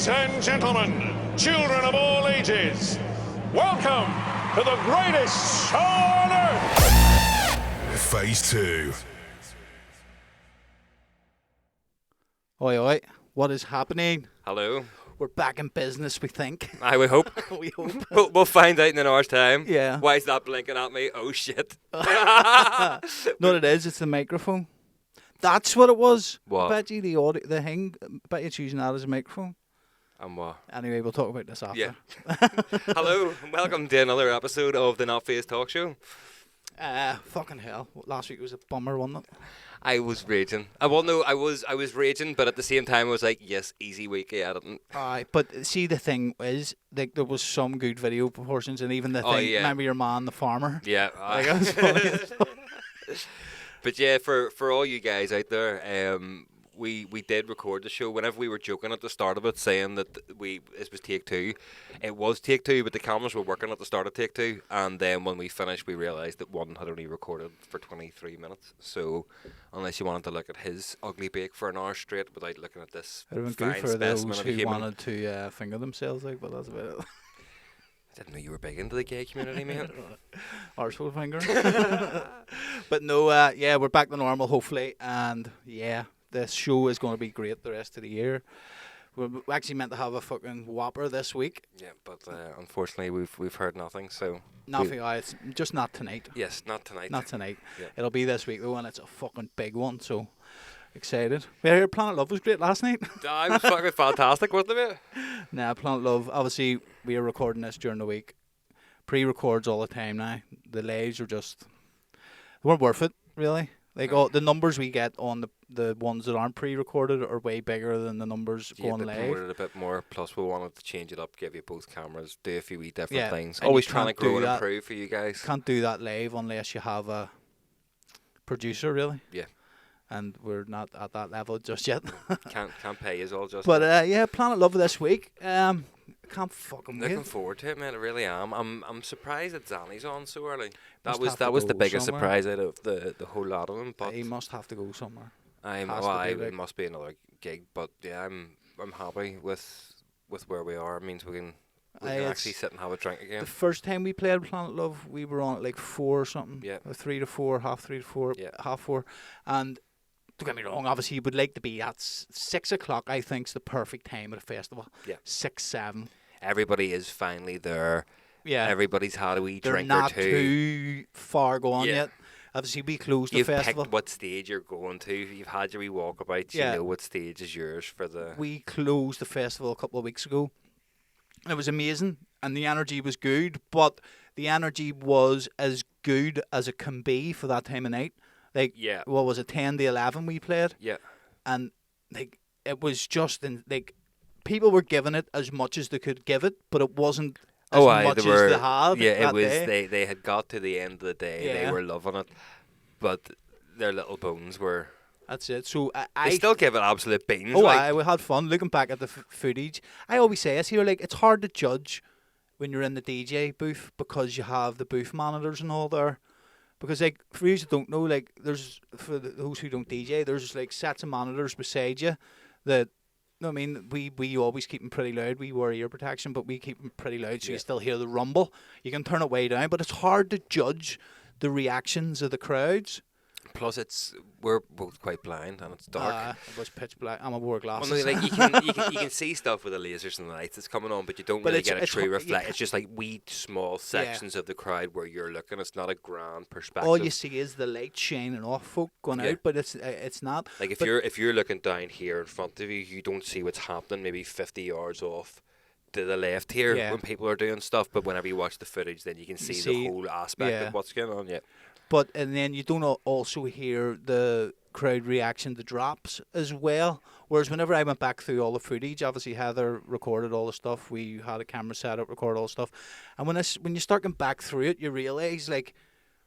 Ladies and gentlemen, children of all ages, welcome to the greatest show on earth! Phase 2. Oi, oi, what is happening? Hello. We're back in business, we think. I would hope. We hope. We'll find out in an hour's time. Yeah. Why is that blinking at me? Oh, shit. No, what it is, it's the microphone. That's what it was. What? I bet you the audio, the thing, I bet you're using that as a microphone. And what? Anyway, we'll talk about this after. Yeah. Hello, and welcome to another episode of the Not Fazed Talk Show. Fucking hell. Last week was a bummer, wasn't it? I was raging. I was raging, but at the same time I was like, yes, easy week of editing. Aye, but see, the thing is, like, there was some good video proportions, and even the thing, yeah. remember your man, the farmer? Yeah. Like, I was funny. But yeah, for all you guys out there, we did record the show. Whenever we were joking at the start of it, saying that this was take two, it was take two, but the cameras were working at the start of take two, and then when we finished, we realised that one had only recorded for 23 minutes. So unless you wanted to look at his ugly bake for an hour straight without looking at this It would have been fine good for those specimen of a who human. wanted to finger themselves, like, but that's about it. I didn't know you were big into the gay community, mate. Arsehole finger. But no, yeah, we're back to normal, hopefully, and yeah, this show is going to be great the rest of the year. We're actually meant to have a fucking whopper this week. Yeah, but unfortunately we've heard nothing. So Nothing. It's just not tonight. yes, not tonight. Not tonight. Yeah. It'll be this week though, and it's a fucking big one. So excited. We heard Planet Love was great last night. It was fucking fantastic, wasn't it, mate? Nah, Planet Love. Obviously, we are recording this during the week. Pre-records all the time now. The lives are just they weren't worth it, really. Like all the numbers we get on the ones that aren't pre-recorded are way bigger than the numbers Yeah, going but live. promoted a bit more. Plus, we wanted to change it up, give you both cameras, do a few wee different Yeah, things. and you Always trying to can't grow do and that. improve for you guys. Can't do that live unless you have a producer, really. Yeah. And we're not at that level just yet. Can't pay us all just. But yeah, Planet Love this week. Can't fucking wait. Looking forward to it, man. I really am. I'm surprised that Zanny's on so early. Must have That to was the go biggest somewhere. surprise out of the whole lot of them. But He must have to go somewhere. I'm has to be, it like- must be another gig. But yeah, I'm happy with where we are. It means we can Aye, actually it's- sit and have a drink again. The first time we played Planet Love, we were on at like 4 or something. Yeah. Or 3 to 4, half 3 to 4, Yeah. half 4. And don't get me wrong, obviously you would like to be at 6 o'clock, I think, is the perfect time at a festival. Yeah. 6, 7. Everybody is finally there. Yeah. Everybody's had a wee They're drink not or two. too far gone Yeah. yet. Obviously, we closed the You've festival. picked what stage you're going to. You've had your wee walkabout. Yeah. You know what stage is yours for the. We closed the festival a couple of weeks ago. It was amazing, and the energy was good, but the energy was as good as it can be for that time of night. Like, Yeah. what was it, 10 to 11 we played? Yeah. And, like, it was just, like, people were giving it as much as they could give it, but it wasn't as much as they had Yeah, that it was. day. They had got to the end of the day. They Yeah. were loving it, but their little bones were. That's it. So, They I still give it absolute beans. Oh, like, we had fun looking back at the footage. I always say this here, like, it's hard to judge when you're in the DJ booth because you have the booth monitors and all there. Because, like, for you who don't know, like, there's, for those who don't DJ, there's, like, sets of monitors beside you that, I mean, we always keep them pretty loud. We wear ear protection, but we keep them pretty loud so Yeah. you still hear the rumble. You can turn it way down, but it's hard to judge the reactions of the crowds. plus, we're both quite blind and it's dark. It was pitch black. I'm a wore glasses. Well, no, like you can see stuff with the lasers and the lights that's coming on, but you don't But really it's- get a it's true you reflect. ca- It's just like wee small sections of the crowd where you're looking. It's not a grand perspective. all you see is the light shining off folk going Yeah. out, but it's not. Like if But- you're looking down here in front of you, you don't see what's happening maybe 50 yards off to the left here Yeah. when people are doing stuff. But whenever you watch the footage, then you can see the whole aspect yeah. of what's going on. Yeah, But and then you don't also hear the crowd reaction to drops as well. Whereas whenever I went back through all the footage, obviously Heather recorded all the stuff. We had a camera set up, recorded all the stuff. And when you start going back through it, you realise like,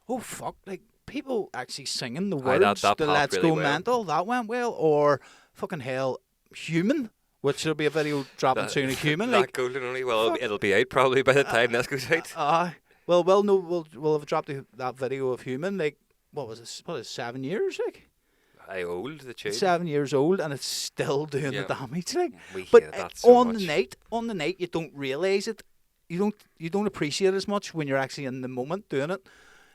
oh fuck, like people actually singing the Aye, words that to popped Let's really Go well. Mental. That went well. Or fucking hell, Human, which there'll be a video dropping That- soon of Human. That Like, golden only. Well, it'll be out probably by the time this goes out. well, no, we'll have dropped that video of Human. Like, what was it? 7 years? Like, old, the tune. 7 years old, and it's still doing Yeah. the damage. Like, We but hear that so on much. the night, you don't realize it. You don't appreciate it as much when you're actually in the moment doing it.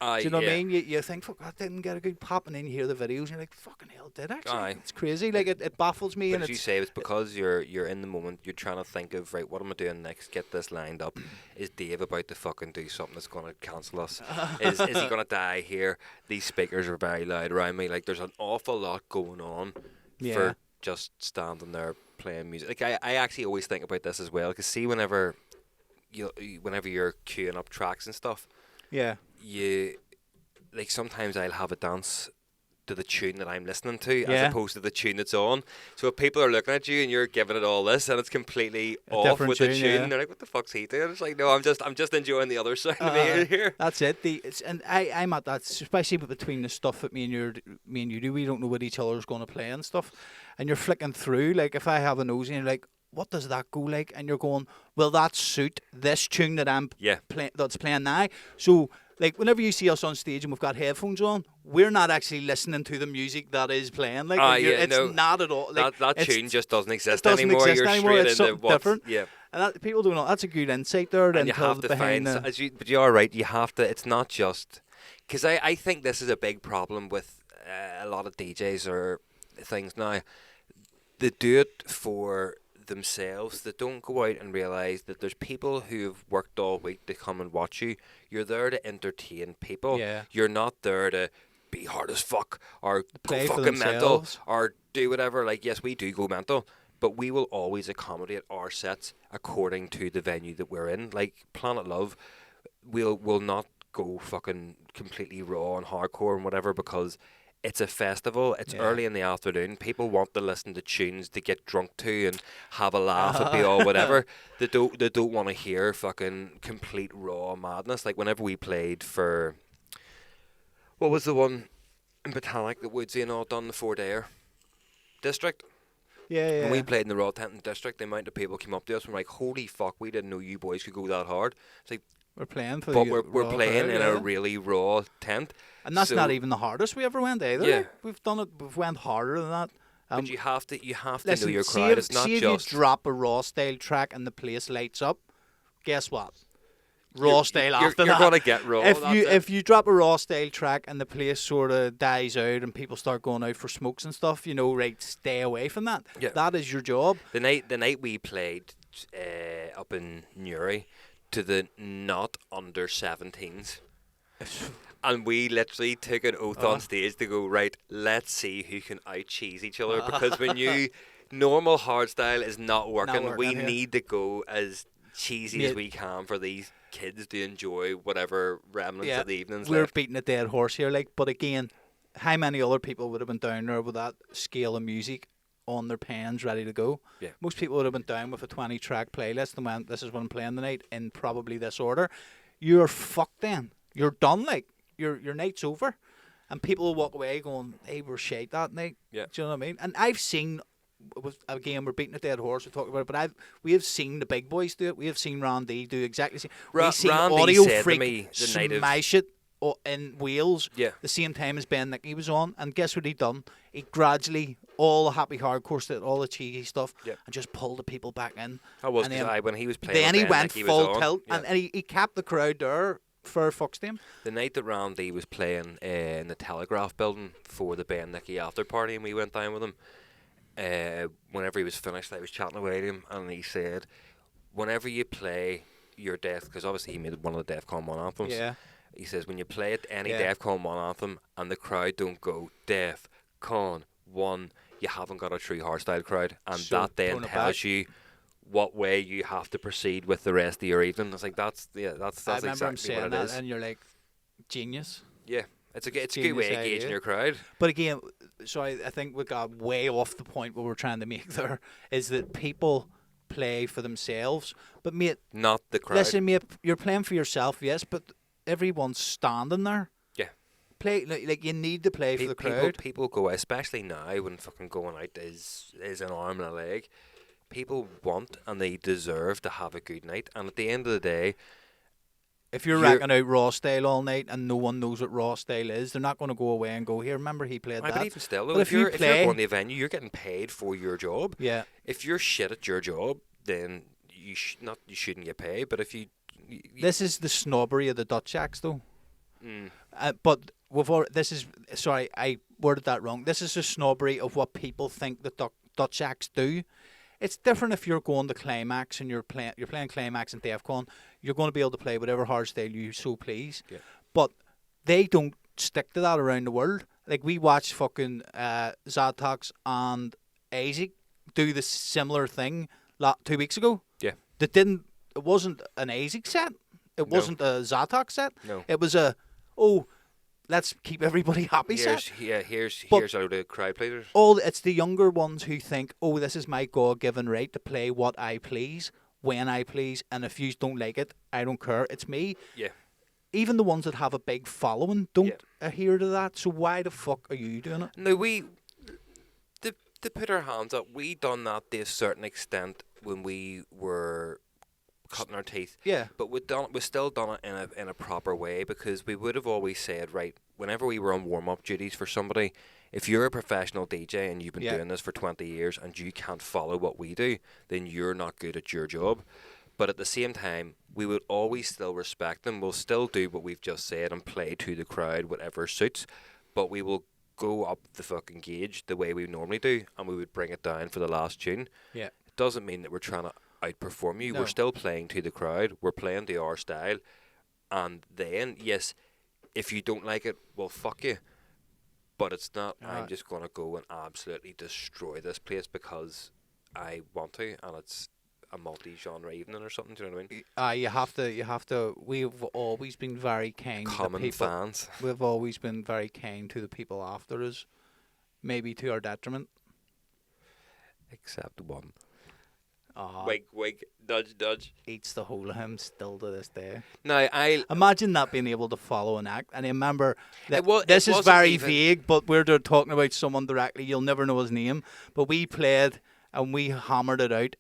Do you know what I mean? You think, fuck, I didn't get a good pop, and then you hear the videos, and you're like, fucking hell, did I actually? Aye. It's crazy. Like, it baffles me. But And as you it's say, it's because you're in the moment. You're trying to think of, right, what am I doing next? Get this lined up. Is Dave about to fucking do something that's going to cancel us? Is he going to die here? These speakers are very loud around me. Like, there's an awful lot going on Yeah. for just standing there playing music. Like, I actually always think about this as well. Because see, whenever you're queuing up tracks and stuff, yeah. like sometimes I'll have a dance to the tune that I'm listening to Yeah. as opposed to the tune that's on. So if people are looking at you and you're giving it all this and it's completely A off different with the tune, tune, yeah. they're like, what the fuck's he doing? It's like, no, I'm just enjoying the other side of it here. That's it. And I'm at that, especially between the stuff that me and you do. We don't know what each other's going to play and stuff. And you're flicking through. Like, if I have a nosy and you're like, what does that go like? And you're going, will that suit this tune that I'm Yeah. that's playing now? So, like, whenever you see us on stage and we've got headphones on, we're not actually listening to the music that is playing. Like, it's not at all. Like, that tune just doesn't exist it doesn't anymore. exist You're anymore. straight It's into something what's different. yeah. And that, people don't know. That's a good insight there. And you have to find, but you are right, you have to, it's not just, because I think this is a big problem with a lot of DJs or things now. They do it for themselves. They don't go out and realise that there's people who've worked all week to come and watch you. You're there to entertain people. Yeah. You're not there to be hard as fuck or Play go for fucking mental themselves. or do whatever. Like, yes, we do go mental, but we will always accommodate our sets according to the venue that we're in. Like Planet Love, we'll not go fucking completely raw and hardcore and whatever because it's a festival. It's Yeah. early in the afternoon. People want to listen to tunes to get drunk to and have a laugh at be all whatever. They don't want to hear fucking complete raw madness. Like whenever we played for, what was the one in Botanic that Woodsy and all done, the 4-dayer District? Yeah. When we played in the Raw Tent in District, the amount of people came up to us and were like, holy fuck, we didn't know you boys could go that hard. It's like, We're playing for but the we're raw playing crowd, in yeah. a really raw tent. And that's So- not even the hardest we ever went either. Yeah. Like, we've done it. We've went harder than that. But you have to Listen, know your see crowd. if, It's not see if just you drop a raw style track and the place lights up. Guess what? Raw style after you're that. gonna get raw. If you drop a raw style track and the place sort of dies out and people start going out for smokes and stuff, right, stay away from that. Yeah. That is your job. the night we played up in Newry to the not under 17s. And we literally took an oath on stage to go, right, let's see who can out-cheese each other. Because when you, normal hardstyle is not working. We working, yeah. need to go as cheesy as Yeah. we can for these kids to enjoy whatever remnants of the evenings we're left. beating a dead horse here. Like, but again, how many other people would have been down there with that scale of music on their pens ready to go? Yeah. Most people would have been down with a 20-track playlist and went, this is what I'm playing tonight in probably this order. You're fucked then. You're done. Like, your night's over. And people will walk away going, hey, we're shite that night. Yeah. Do you know what I mean? And I've seen, again, we're beating a dead horse, we talk about it, but we have seen the big boys do it. We have seen Randy do exactly the same. We've seen Randy Audio said to Freak me the night of- smash it in Wales Yeah. the same time as Ben Nicky was on. And guess what he done? He gradually, all the happy hardcore stuff, all the cheesy stuff, Yeah. and just pulled the people back in. I was, And because then- when he was playing Then with he Ben, went like he full was on. tilt, Yeah. and he kept the crowd there for fuck's them. The night that Randy was playing in the Telegraph building for the Ben Nicky after party, and we went down with him, whenever he was finished, I was chatting away to him, and he said, whenever you play your Death, because obviously he made one of the DEFCON 1 anthems, Yeah. he says, when you play it, any Yeah. DEFCON 1 anthem, and the crowd don't go, DEFCON 1, you haven't got a true hardstyle crowd, and So, that then tone it tells back. you what way you have to proceed with the rest of your evening. It's like, that's I remember exactly him saying what it that, is. and you're like, genius. Yeah, it's a good Genius way of idea. gauging your crowd. But again, so I think we got way off the point what we're trying to make there, is that people play for themselves. But mate, Not the crowd. listen, mate, you're playing for yourself, yes, but everyone's standing there. Yeah. Play like you need to play for the crowd. People go, especially now when fucking going out is an arm and a leg. People want and they deserve to have a good night. And at the end of the day, if you're racking out raw style all night and no one knows what raw style is, they're not going to go away and go, here, remember he played that. But even still, though, But if you're going to a venue, you're getting paid for your job. Yeah. If you're shit at your job, then you shouldn't get paid. But if you this is the snobbery of the Dutch acts, though. But sorry, I worded that wrong. This is the snobbery of what people think that Dutch acts do. It's different if you're going to Climax and you're playing Climax and DEFCON. You're going to be able to play whatever hardstyle you so please. Yeah. But they don't stick to that around the world. Like, we watched fucking Zatox and Isaac do the similar thing 2 weeks ago. Yeah. It wasn't an Isaac set. It wasn't a Zatox set. No. It was let's keep everybody happy set. Here's how the crowd players. It's the younger ones who think, this is my God-given right to play what I please, when I please, and if you don't like it, I don't care. It's me. Yeah. Even the ones that have a big following don't adhere to that. So why the fuck are you doing it? No, to put our hands up, we done that to a certain extent when we were cutting our teeth. Yeah. But we still done it in a proper way, because we would have always said, right, whenever we were on warm-up duties for somebody, if you're a professional DJ and you've been doing this for 20 years and you can't follow what we do, then you're not good at your job. But at the same time, we would always still respect them. We'll still do what we've just said and play to the crowd, whatever suits. But we will go up the fucking gauge the way we normally do, and we would bring it down for the last tune. Yeah. It doesn't mean that we're trying to outperform you. No. We're still playing to the crowd. We're playing to our style. And then, yes, if you don't like it, well, fuck you. But it's not, I'm just going to go and absolutely destroy this place because I want to, and it's a multi-genre evening or something. Do you know what I mean? You have to. We've always been very kind to the Common people. fans. We've always been very kind to the people after us, maybe to our detriment. Except one. Wink, wink, nudge, nudge. Eats the whole of him still to this day. Now, Imagine not being able to follow an act. And I remember that It this is wasn't very even- vague, but we're talking about someone directly. You'll never know his name. But we played and we hammered it out.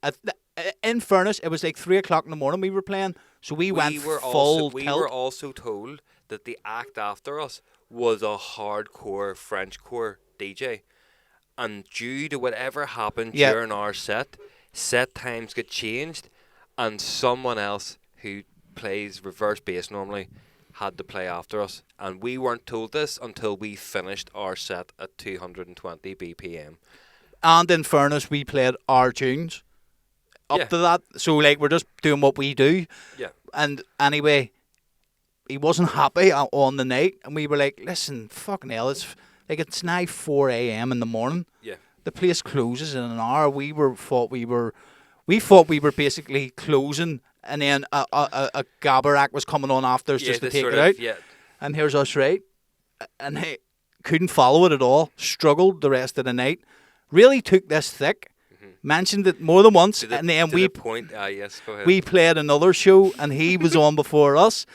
In fairness, it was like 3 o'clock in the morning we were playing. So we went full We tilt. were also told that the act after us was a hardcore Frenchcore DJ. And due to whatever happened during our set times get changed, and someone else who plays reverse bass normally had to play after us. And we weren't told this until we finished our set at 220 BPM. And in fairness, we played our tunes up to that. So, like, we're just doing what we do. Yeah. And anyway, he wasn't happy on the night. And we were like, listen, fucking hell, it's now 4 a.m. in the morning. Yeah. The place closes in an hour. We thought we were basically closing, and then a gabber act was coming on after us just to take it out. Yeah. And here's us, right? And he couldn't follow it at all. Struggled the rest of the night. Really took this thick. Mentioned it more than once, and then yes, go ahead. we played another show, and he was on before us,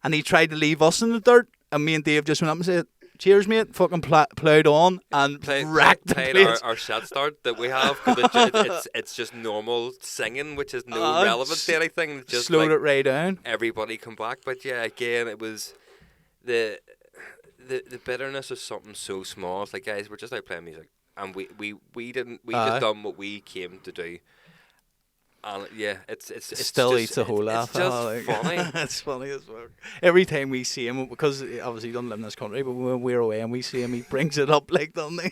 and he tried to leave us in the dirt, and me and Dave just went up and said, cheers, mate. Fucking ploughed on and wrecked the place. Our set start that we have, because it's just normal singing, which is no relevance to anything. Just slowed it right down. Everybody come back, but yeah, again, it was the bitterness of something so small. It's like, guys, we're just out playing music, and we just done what we came to do. And yeah, it's still just, eats a whole laugh. It's just funny. It's funny as well. Every time we see him, because obviously he doesn't live in this country, but when we're away and we see him, he brings it up, like, doesn't he?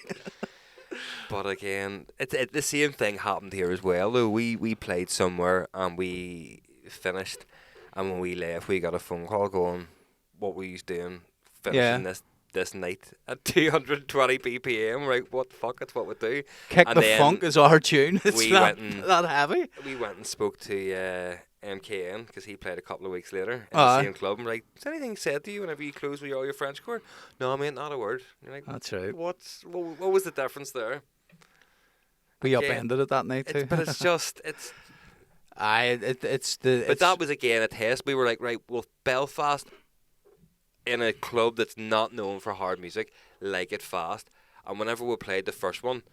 But again, the same thing happened here as well. Though we played somewhere and we finished, and when we left, we got a phone call going, "What were you doing finishing this night at 220 BPM?" Right, what the fuck? That's what we do. Kick And the then Funk is our tune. It's we not went and- that heavy. We went and spoke to MKN, because he played a couple of weeks later in the same club. And we're like, "Is anything said to you whenever you close with all your Frenchcore?" "No, mate, not a word." And you're like, That's right. What was the difference there? We Again, upended it that night too. But it's just But that was again a test. We were like, right, well, Belfast, in a club that's not known for hard music, like it fast. And whenever we played the first one,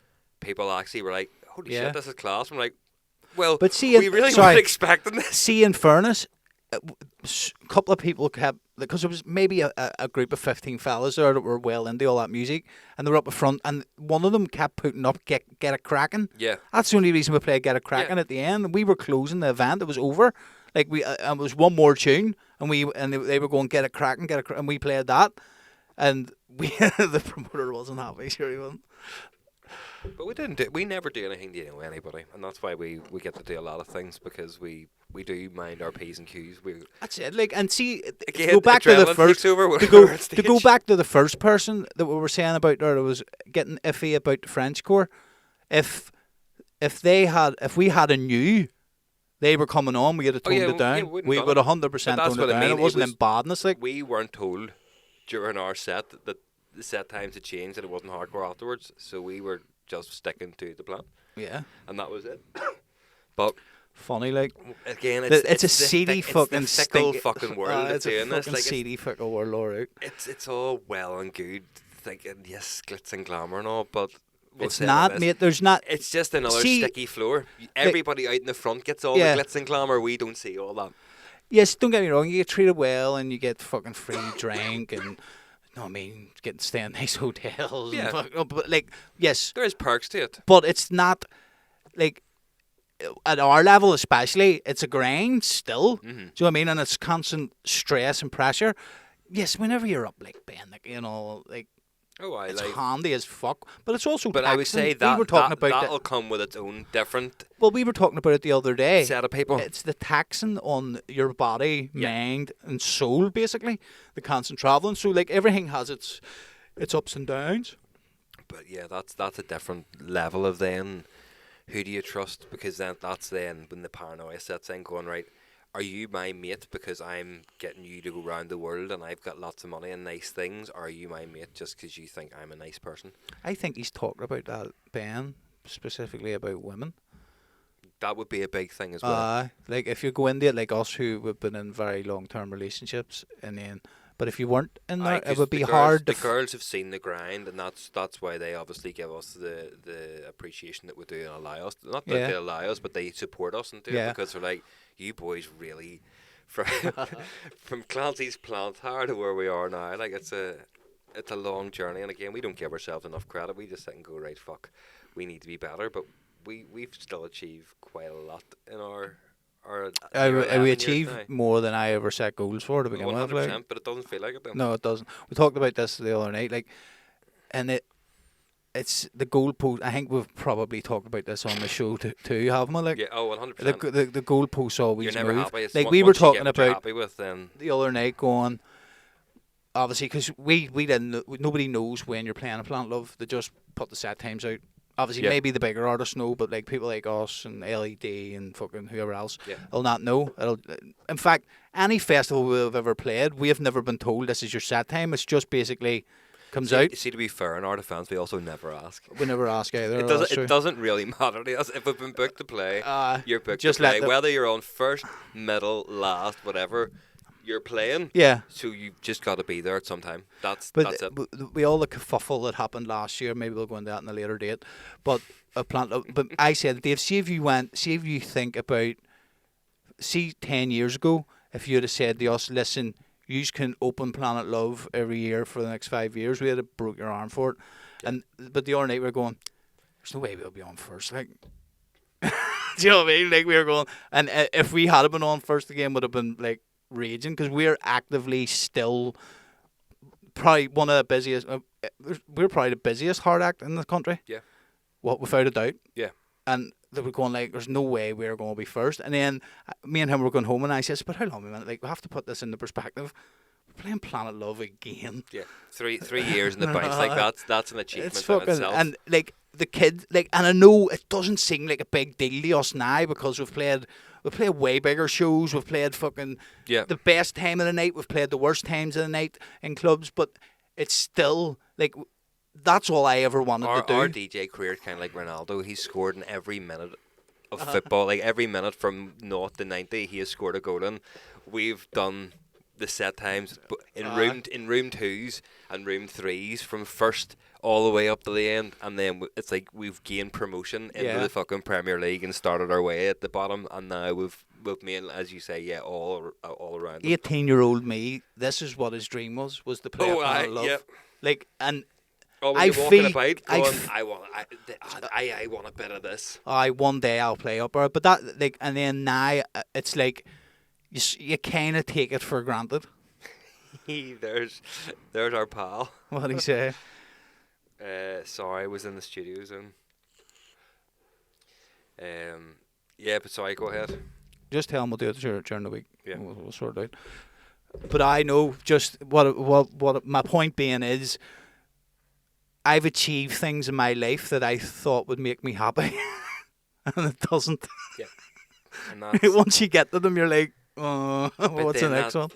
people actually were like, "Holy shit, this is class." I'm like, well, But see, we really weren't expecting this. See, in fairness, a couple of people kept, because there was maybe a group of 15 fellas there that were well into all that music, and they were up at front, and one of them kept putting up Get It Crackin'. Yeah. That's the only reason we played Get It Crackin' at the end. We were closing the event, it was over. Like, and it was one more tune, and they were going Get It Crackin', and we played that, and the promoter wasn't happy, sure he wasn't. But we never do anything to anybody, and that's why we get to do a lot of things, because we do mind our P's and Q's. That's it. Like, and see, Again, to go back to the first, to go back to the first person that we were saying about there, that was getting iffy about the French corps. If we had a new, they were coming on, we had to tone it down. We would 100% tone it down. It wasn't in badness. Like, we weren't told during our set that the set times had changed and it wasn't hardcore afterwards, so we were just sticking to the plan. Yeah. And that was it. But funny, like, again, it's a seedy fucking fickle fucking world it's doing a this. fucking Like, seedy fickle world, all right. it's all well and good thinking yes, glitz and glamour and all, but it's not, mate. There's not. It's just another sticky floor. Everybody out in the front gets all the glitz and glamour. We don't see all that. Yes, don't get me wrong. You get treated well, and you get fucking free drink, and no, I mean, getting to stay in nice hotels. Yeah. But like, yes, there is perks to it. But it's not like, at our level especially, it's a grind still. Do you know what I mean? And it's constant stress and pressure. Yes, whenever you're up like Ben, like, you know, like, it's handy as fuck, but it's also But taxing. I would say that, we were talking about that'll come with its own different. Well, we were talking about it the other day. Set of people. It's the taxing on your body, mind, and soul, basically. The constant travelling. So, like, everything has its ups and downs. But yeah, that's a different level of then. Who do you trust? Because that's then when the paranoia sets in, going, right, are you my mate because I'm getting you to go around the world and I've got lots of money and nice things? Or are you my mate just because you think I'm a nice person? I think he's talking about that, Ben, specifically about women. That would be a big thing as well. Like, if you go into it like us, who have been in very long-term relationships, and then, but if you weren't in there, it would be hard. The girls have seen the grind, and that's why they obviously give us the appreciation that we do and allow us. Not that they allow us, but they support us and do it, because they're like, you boys really, from Clancy's plant hard to where we are now. Like, it's a long journey, and again, we don't give ourselves enough credit. We just sit and go, right, fuck, we need to be better, but we've still achieved quite a lot in our we achieved more than I ever set goals for to begin 100%, with. Like. But it doesn't feel like it then. No, it doesn't. We talked about this the other night, like, and it's the goalpost. I think we've probably talked about this on the show too, haven't we? Like, yeah, 100%. The goalposts always You're never move. happy. It's Like, we were talking about happy with, then the other night, going, obviously, because we didn't. Nobody knows when you're playing a Plant Love. They just put the set times out. Obviously, maybe the bigger artists know, but like people like us and LED and fucking whoever else, will not know. In fact, any festival we've ever played, we have never been told this is your set time. It's just basically comes out. See, to be fair, in our defence, we also never ask. We never ask either. It doesn't really matter to us. If we've been booked to play, you're booked just to play. Whether you're on first, middle, last, whatever, you're playing. Yeah. So you've just got to be there at some time. That's it. We all the kerfuffle that happened last year. Maybe we'll go into that in a later date. But but I said, Dave, see if you think about, 10 years ago, if you'd have said to us, listen, you can open Planet Love every year for the next 5 years, we'd have broke your arm for it. But the other night we were going, there's no way we'll be on first. Like, do you know what I mean? Like, we were going, and if we had been on first, the game would have been like raging, because we're actively still probably one of the busiest. We're probably the busiest hard act in the country. Yeah. What, without a doubt. Yeah. And they were going like, there's no way we're going to be first. And then me and him were going home, and I said, but how long a minute? Like, we have to put this into perspective. We're playing Planet Love again. Yeah. 3 years in the bounce, like that's an achievement it's fucking, in itself. And like the kid, like, and I know it doesn't seem like a big deal to us now, because we've played way bigger shows. We've played fucking the best time of the night. We've played the worst times of the night in clubs, but it's still like, that's all I ever wanted to do. Our DJ career is kind of like Ronaldo. He's scored in every minute of football. Like, every minute from 0 to 90, he has scored a goal in. We've done the set times in room 2s and room 3s from first all the way up to the end, and then it's like we've gained promotion into the fucking Premier League and started our way at the bottom, and now we've with me, and as you say, yeah, all around. 18-year-old me, this is what his dream was to play a Planet of Love. Yeah. Like, and Oh, when I you're walking feel- about I going, f- I want a bit of this. one day I'll play up, but that like, and then now it's like you kind of take it for granted. There's our pal. What do you say? Sorry, I was in the studio zone. Yeah, but sorry, go ahead. Just tell him we'll do it during the week. Yeah. We'll sort it out. But I know just what my point being is, I've achieved things in my life that I thought would make me happy, and it doesn't. Yeah. And that's, Once you get to them, you're like, but what's the then next one?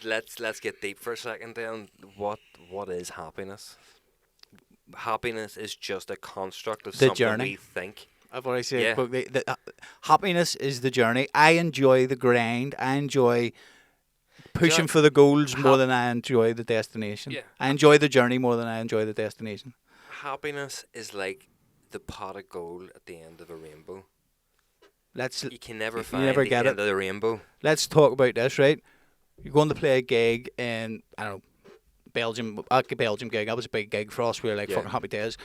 Let's get deep for a second. Then what is happiness? Happiness is just a construct of The something journey. we think. I've already said, Yeah. but happiness is the journey. I enjoy the grind. I enjoy pushing for the goals more than I enjoy the destination. Yeah. I enjoy the journey more than I enjoy the destination. Happiness is like the pot of gold at the end of a rainbow. You can never find never the get end it. of the rainbow. Let's talk about this, right? You're going to play a gig in, I don't know, Belgium. A Belgium gig. That was a big gig for us. We were like Yeah. fucking happy days.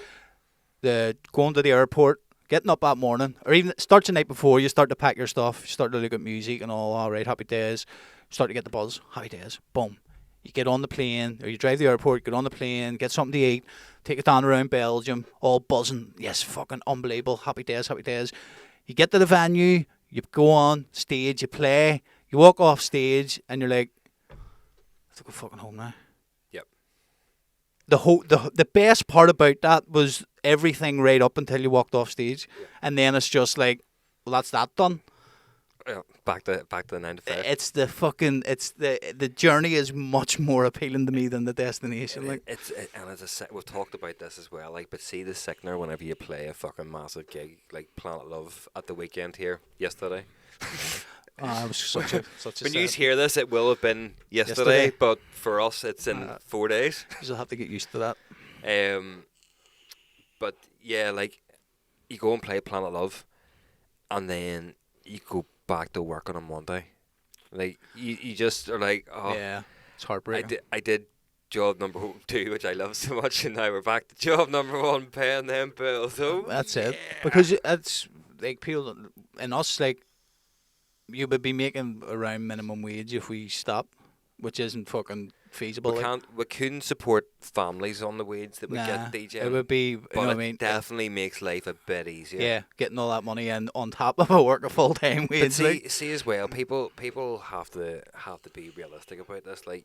Going to the airport, getting up that morning, or even it starts the night before. You start to pack your stuff. You start to look at music and all right, happy days. Start to get the buzz. Happy days. Boom. You get on the plane, or you drive to the airport, get on the plane, get something to eat, take it down around Belgium, all buzzing. Yes, fucking unbelievable. Happy days, happy days. You get to the venue, you go on stage, you play, you walk off stage, and you're like, I have to go fucking home now. Yep. The best part about that was everything right up until you walked off stage, and then it's just like, well, that's that done. Yeah, back to the 9 to 5. It's the journey is much more appealing to me than the destination. Like, We've talked about this as well. Like, but see the sickener whenever you play a fucking massive gig like Planet Love at the weekend here yesterday. it was such a When sad. you hear this, it will have been yesterday, Yesterday. but for us, it's in 4 days. You'll have to get used to that. But yeah, like you go and play Planet Love, and then you go back to work on a Monday. Like you just are like, oh, Yeah, it's heartbreaking. I did job number 2, which I love so much, and now we're back to job number 1, paying them bills. So That's it. Because it's like people and us, like, you would be making around minimum wage if we stop, which isn't fucking feasible. we couldn't support families on the wage that we Nah, get DJ. it would be, you but know what I it mean? definitely makes life a bit easier. Yeah, getting all that money in on top of a work a full time But wage. see as well, people have to be realistic about this. Like,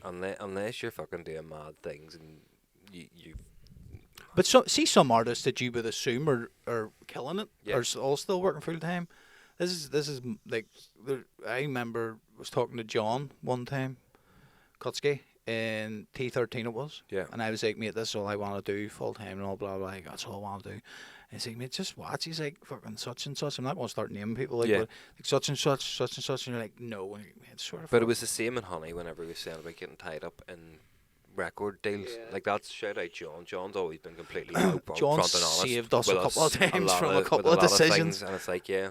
unless you're fucking doing mad things and you But some artists that you would assume are killing it, Yeah. are all still working full time. This is like, I remember was talking to John one time, Kutsky, in T13 it was. Yeah. And I was like, mate, this is all I want to do full time and all blah blah. Like, that's all I want to do. And he's like, mate, just watch. He's like, fucking such and such. I'm not going to start naming people like, Yeah. but like such and such, and you're like, no. And you're like, man, sort of. But it was the same in Honey whenever we were saying about getting tied up in record deals. Yeah. Like, that's shout out John. John's always been completely upfront John and honest. saved us a with couple of times from a couple with of lot decisions. things, and it's like, yeah.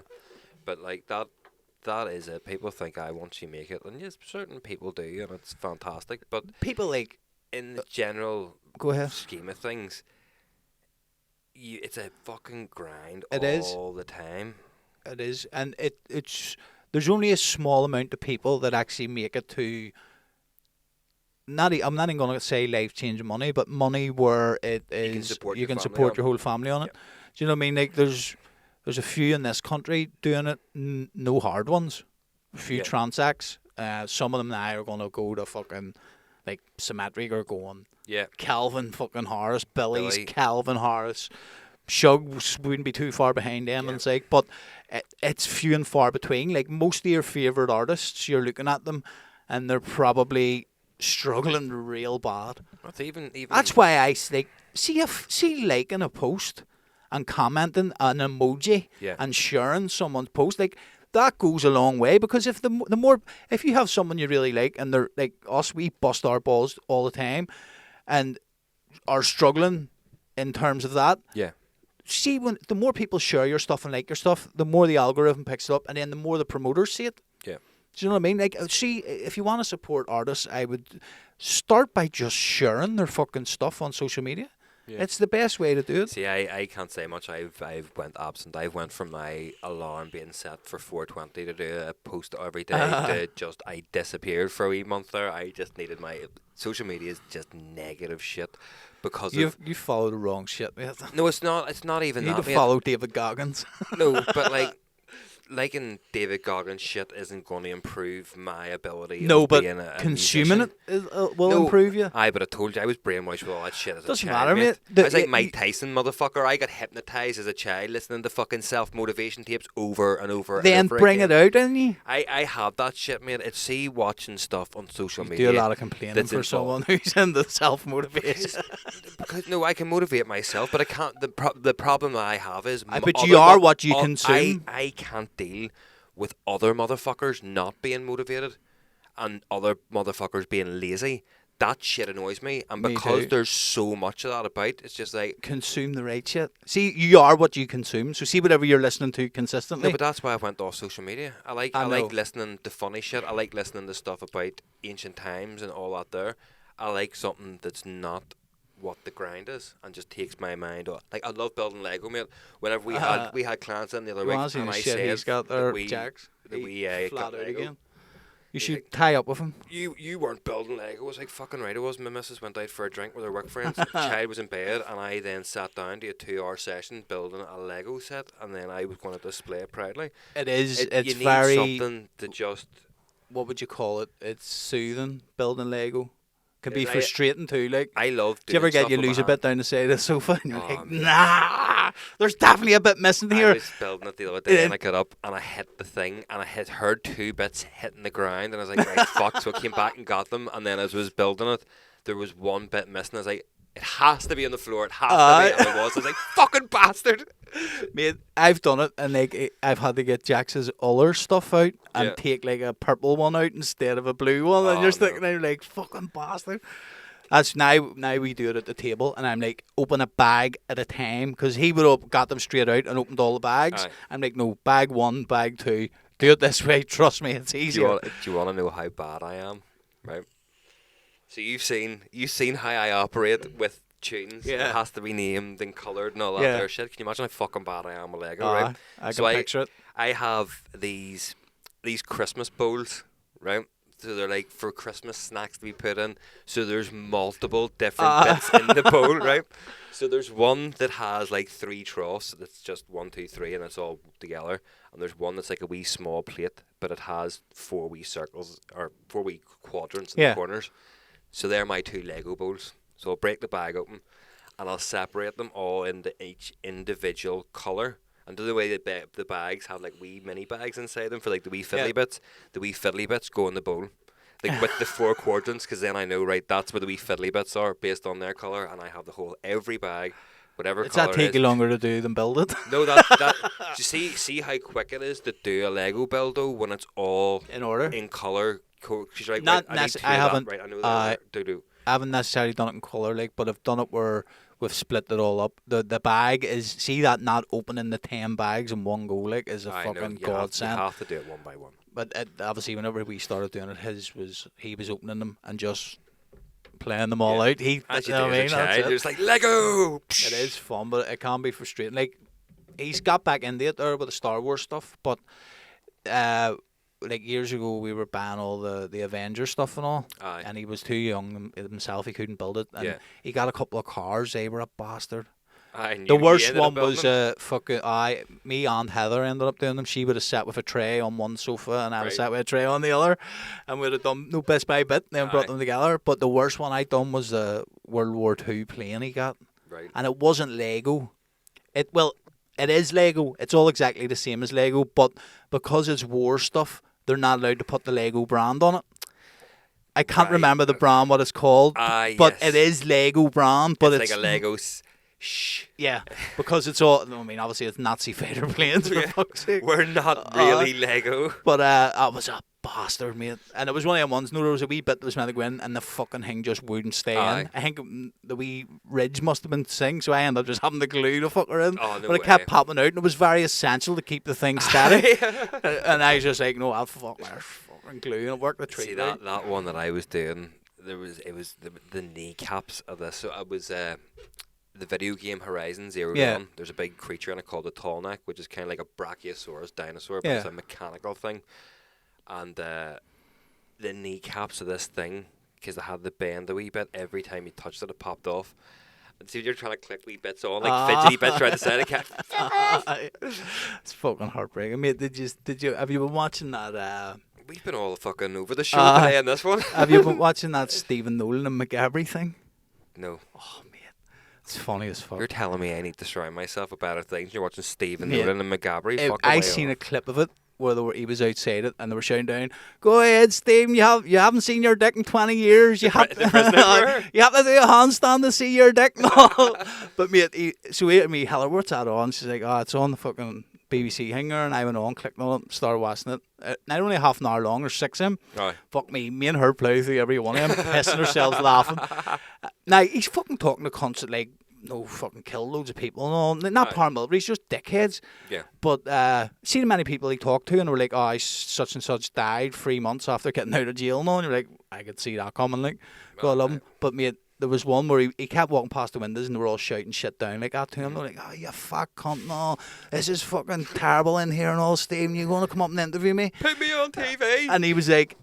But like that is it. People think once you make it, and yes, certain people do, and it's fantastic. But People like, in the general go ahead. scheme of things, it's a fucking grind It is. all the time. It is, and it's there's only a small amount of people that actually make it to. I'm not even going to say life changing money, but money where it is can support you your can family support on your it. whole family on it. Do you know what I mean? Like there's a few in this country doing it, no hard ones. A few Yeah. transacts. Some of them now are going to go to fucking like Symmetric or going Yeah. Calvin fucking Harris, Billy's Billy. Calvin Harris. Shugs wouldn't be too far behind them Yeah. and sake, but it's few and far between. Like most of your favourite artists, you're looking at them and they're probably struggling real bad. That's even That's why I like see liking a post and commenting an emoji Yeah. and sharing someone's post, like that goes a long way, because if the more if you have someone you really like and they're like us, we bust our balls all the time and are struggling in terms of that, yeah. see, when the more people share your stuff and like your stuff, the more the algorithm picks it up, and then the more the promoters see it. Yeah. Do you know what I mean? Like, see, if you want to support artists, I would start by just sharing their fucking stuff on social media. Yeah. It's the best way to do it. See, I can't say much. I've went absent. I've went from my alarm being set for 4:20 to do a post every day to just I disappeared for a wee month there. I just needed my social media is just negative shit because You follow the wrong shit, mate. no, it's not. It's not even You need that. to mate. follow David Goggins. No, but liking David Goggins shit isn't going to improve my ability. No, of but being a consuming musician. it will No, improve you. But I told you I was brainwashed with all that shit as Doesn't a child. matter, mate. I was like Mike Tyson, motherfucker. I got hypnotized as a child listening to fucking self-motivation tapes over and over Then and over bring again. it out, didn't you? I have that shit, mate. It's see watching stuff on social You media. do a lot of complaining that's for someone who's into self-motivation. Because no, I can motivate myself, but I can't. The problem that I have is. But you are what you consume. I can't deal with other motherfuckers not being motivated and other motherfuckers being lazy. That shit annoys me, and Me because too. there's so much of that about, it's just like. Consume the right shit. See, you are what you consume. So see whatever you're listening to consistently. No, but that's why I went off social media. I like know. listening to funny shit. I like listening to stuff about ancient times and all that there. I like something that's not what the grind is and just takes my mind off. Like I love building Lego, mate. Whenever we had clients in the other week, Honestly, and the I shit said he's got that there, we Jax. that He we flat got out Lego. again. You He's should like, tie up with him. You weren't building Lego. I was like, fucking right, I was. My missus went out for a drink with her work friends. The child was in bed, and I then sat down to a 2-hour session building a Lego set, and then I was going to display it proudly. It is. You It's need very. something to just. What would you call it? It's soothing. Building Lego can be Yes, frustrating too. Like, I love. do you ever doing get stuff you with lose my a bit hand. down the side of the sofa and you're Oh, like, man. nah, there's definitely a bit missing I here. was building it the other day and I got up and I hit the thing and I heard 2 bits hitting the ground and I was like, right, fuck. So I came back and got them, and then as I was building it, there was 1 bit missing. I was like, it has to be on the floor. It has to be. And it was. I was like, fucking bastard. Mate, I've done it, and like I've had to get Jax's other stuff out and Yeah. take like a purple one out instead of a blue one, and Oh, you're no. thinking, I'm like, fucking bastard. That's now we do it at the table, and I'm like, open a bag at a time, because he would have got them straight out and opened all the bags. Aye. I'm like, no, bag 1, bag 2. Do it this way. Trust me, it's Do easier. you want to know how bad I am? Right. So you've seen how I operate with tunes. Yeah. It has to be named and coloured and all that Yeah. there shit. Can you imagine how fucking bad I am with Lego, Aye, right? I So can picture it. I have these Christmas bowls, right? So they're like for Christmas snacks to be put in. So there's multiple different bits in the bowl, right? So there's one that has like 3 troughs. That's just 1, 2, 3, and it's all together. And there's one that's like a wee small plate, but it has 4 wee circles or 4 wee quadrants in Yeah. the corners. So they're my 2 Lego bowls. So I'll break the bag open, and I'll separate them all into each individual colour. And the way the bags have like wee mini bags inside them for like the wee fiddly Yeah. bits, the wee fiddly bits go in the bowl. Like with the 4 quadrants, because then I know, right, that's where the wee fiddly bits are based on their colour, and I have the whole, every bag, whatever It's colour that it take is. you longer to do than build it. No, that do you see how quick it is to do a Lego build though when it's all In order. in colour. She's right. Not right, I need necess- 2 I of that, haven't, Right, I know that. Do. I haven't necessarily done it in colour, like, but I've done it where we've split it all up. The bag is, see that not opening the 10 bags in one go, like, is a I know, fucking you have godsend. to do it one by one. But obviously, whenever we started doing it, he was opening them and just playing them all Yeah. out. He, As you you know do what I as mean? a That's child, it. you're just like Lego. It is fun, but it can be frustrating. Like, he's got back into it there with the Star Wars stuff, but like years ago we were buying all the Avengers stuff and all, Aye. and he was too young himself. He couldn't build it, and Yeah. he got a couple of cars. They were a bastard. And The you worst ended one up building was them? fucking me and Heather ended up doing them. She would have sat with a tray on one sofa and I would Right. sat with a tray on the other, and we'd have done no best by bit. Then brought Aye. them together. But the worst one I done was the World War II plane he got, Right. and it wasn't Lego. It is Lego. It's all exactly the same as Lego, but because it's war stuff, they're not allowed to put the Lego brand on it. I can't Right. remember the brand, what it's called, Aye, but yes. it is Lego brand. But It's like a Lego shh. Yeah, because it's all. I mean, obviously it's Nazi fighter planes for fuck's sake. We're not really Lego. But I was a bastard, mate. And it was one of them ones. No, there was a wee bit that was meant to go in, and the fucking thing just wouldn't stay in. I think the wee ridge must have been sing, so I ended up just having the glue to fuck her in. Oh, no but it kept popping out, and it was very essential to keep the thing steady. And I was just like, no, I'll fuck my fucking glue, and it worked the treat. See that one that I was doing. It was the kneecaps of this. So it was the video game Horizon Zero Dawn. There's a big creature in it called a tall neck, which is kind of like a brachiosaurus dinosaur, but it's a mechanical thing. And the kneecaps of this thing, because it had the bend a wee bit, every time you touched it, it popped off. And see, you're trying to click wee bits on, like fidgety bits right aside. It kept It's fucking heartbreaking, mate. Did you? Have you been watching that? We've been all fucking over the show today on this one. Have you been watching that Stephen Nolan and McGabry thing? No. Oh, mate. It's funny as fuck. You're telling me I need to surround myself with better things. You're watching Stephen Nolan and McGabry. I seen a clip of it where he was outside it and they were shouting down, "Go ahead, Stephen, you haven't seen your dick in 20 years. You have to do a handstand to see your dick." No. But mate, so me, Heather, what's that on? She's like, "Oh, it's on the fucking BBC hanger," and I went on, clicked on it, started watching it. Not only half an hour long, there's 6 of them. Right. Fuck me and her plough through every one of them, pissing ourselves laughing. Now, he's fucking talking to cunts like, no, fucking kill loads of people and all. Not paramilitaries, just dickheads. Yeah. But see the many people he talked to and were like, "Oh, such and such died 3 months after getting out of jail and all." And you're like, I could see that coming, like, God love him. But mate, there was one where he kept walking past the windows and they were all shouting shit down like that to him. They're like, "Oh, you fuck cunt, no. This is fucking terrible in here and all, Stephen. You going to come up and interview me? Put me on TV." And he was like,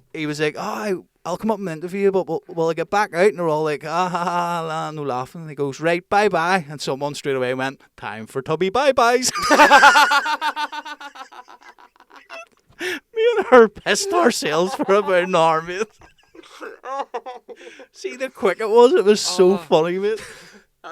"Oh, I'll come up and interview you, but will I get back out?" And they're all like, "Ah, ha, ha, ha," no laughing. And he goes, "Right, bye-bye." And someone straight away went, "Time for tubby bye-byes." Me and her pissed ourselves for about an hour, mate. See the quick it was? It was so funny, mate.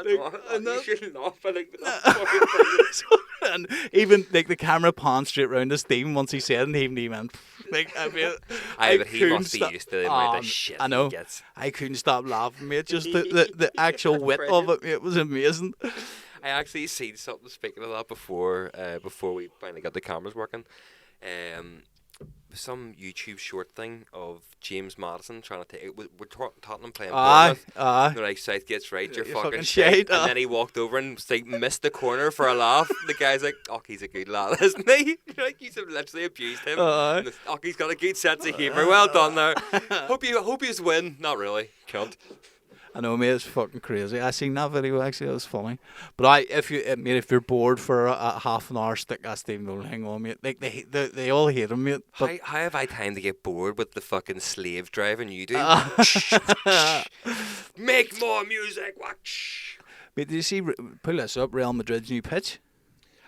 You shouldn't laugh. I think that's fucking brilliant. And even like the camera panned straight round to Stephen once he said it, and even he went like, I mean, but he must be used to the amount of shit I know. he gets. I couldn't stop laughing, mate. Just the actual wit of it, it was amazing. I actually seen something, speaking of that, before we finally got the cameras working. Some YouTube short thing of James Madison trying to take it. We're Tottenham playing Bournemouth. They're like, "Southgate's right, you're fucking shite." And then he walked over and like missed the corner for a laugh. The guy's like, "Oh, he's a good lad, isn't he?" Like, he's literally abused him. He's got a good sense of humour. Well done there. Hope you win. Not really, cunt. I know, mate, it's fucking crazy. I seen that video, actually, it was funny. But if you're bored for a half an hour, stick that Stephen Nolan hang on, mate. Like, they all hate him, mate. How have I time to get bored with the fucking slave driving you do? Make more music, watch. Mate, did you see, pull this up, Real Madrid's new pitch?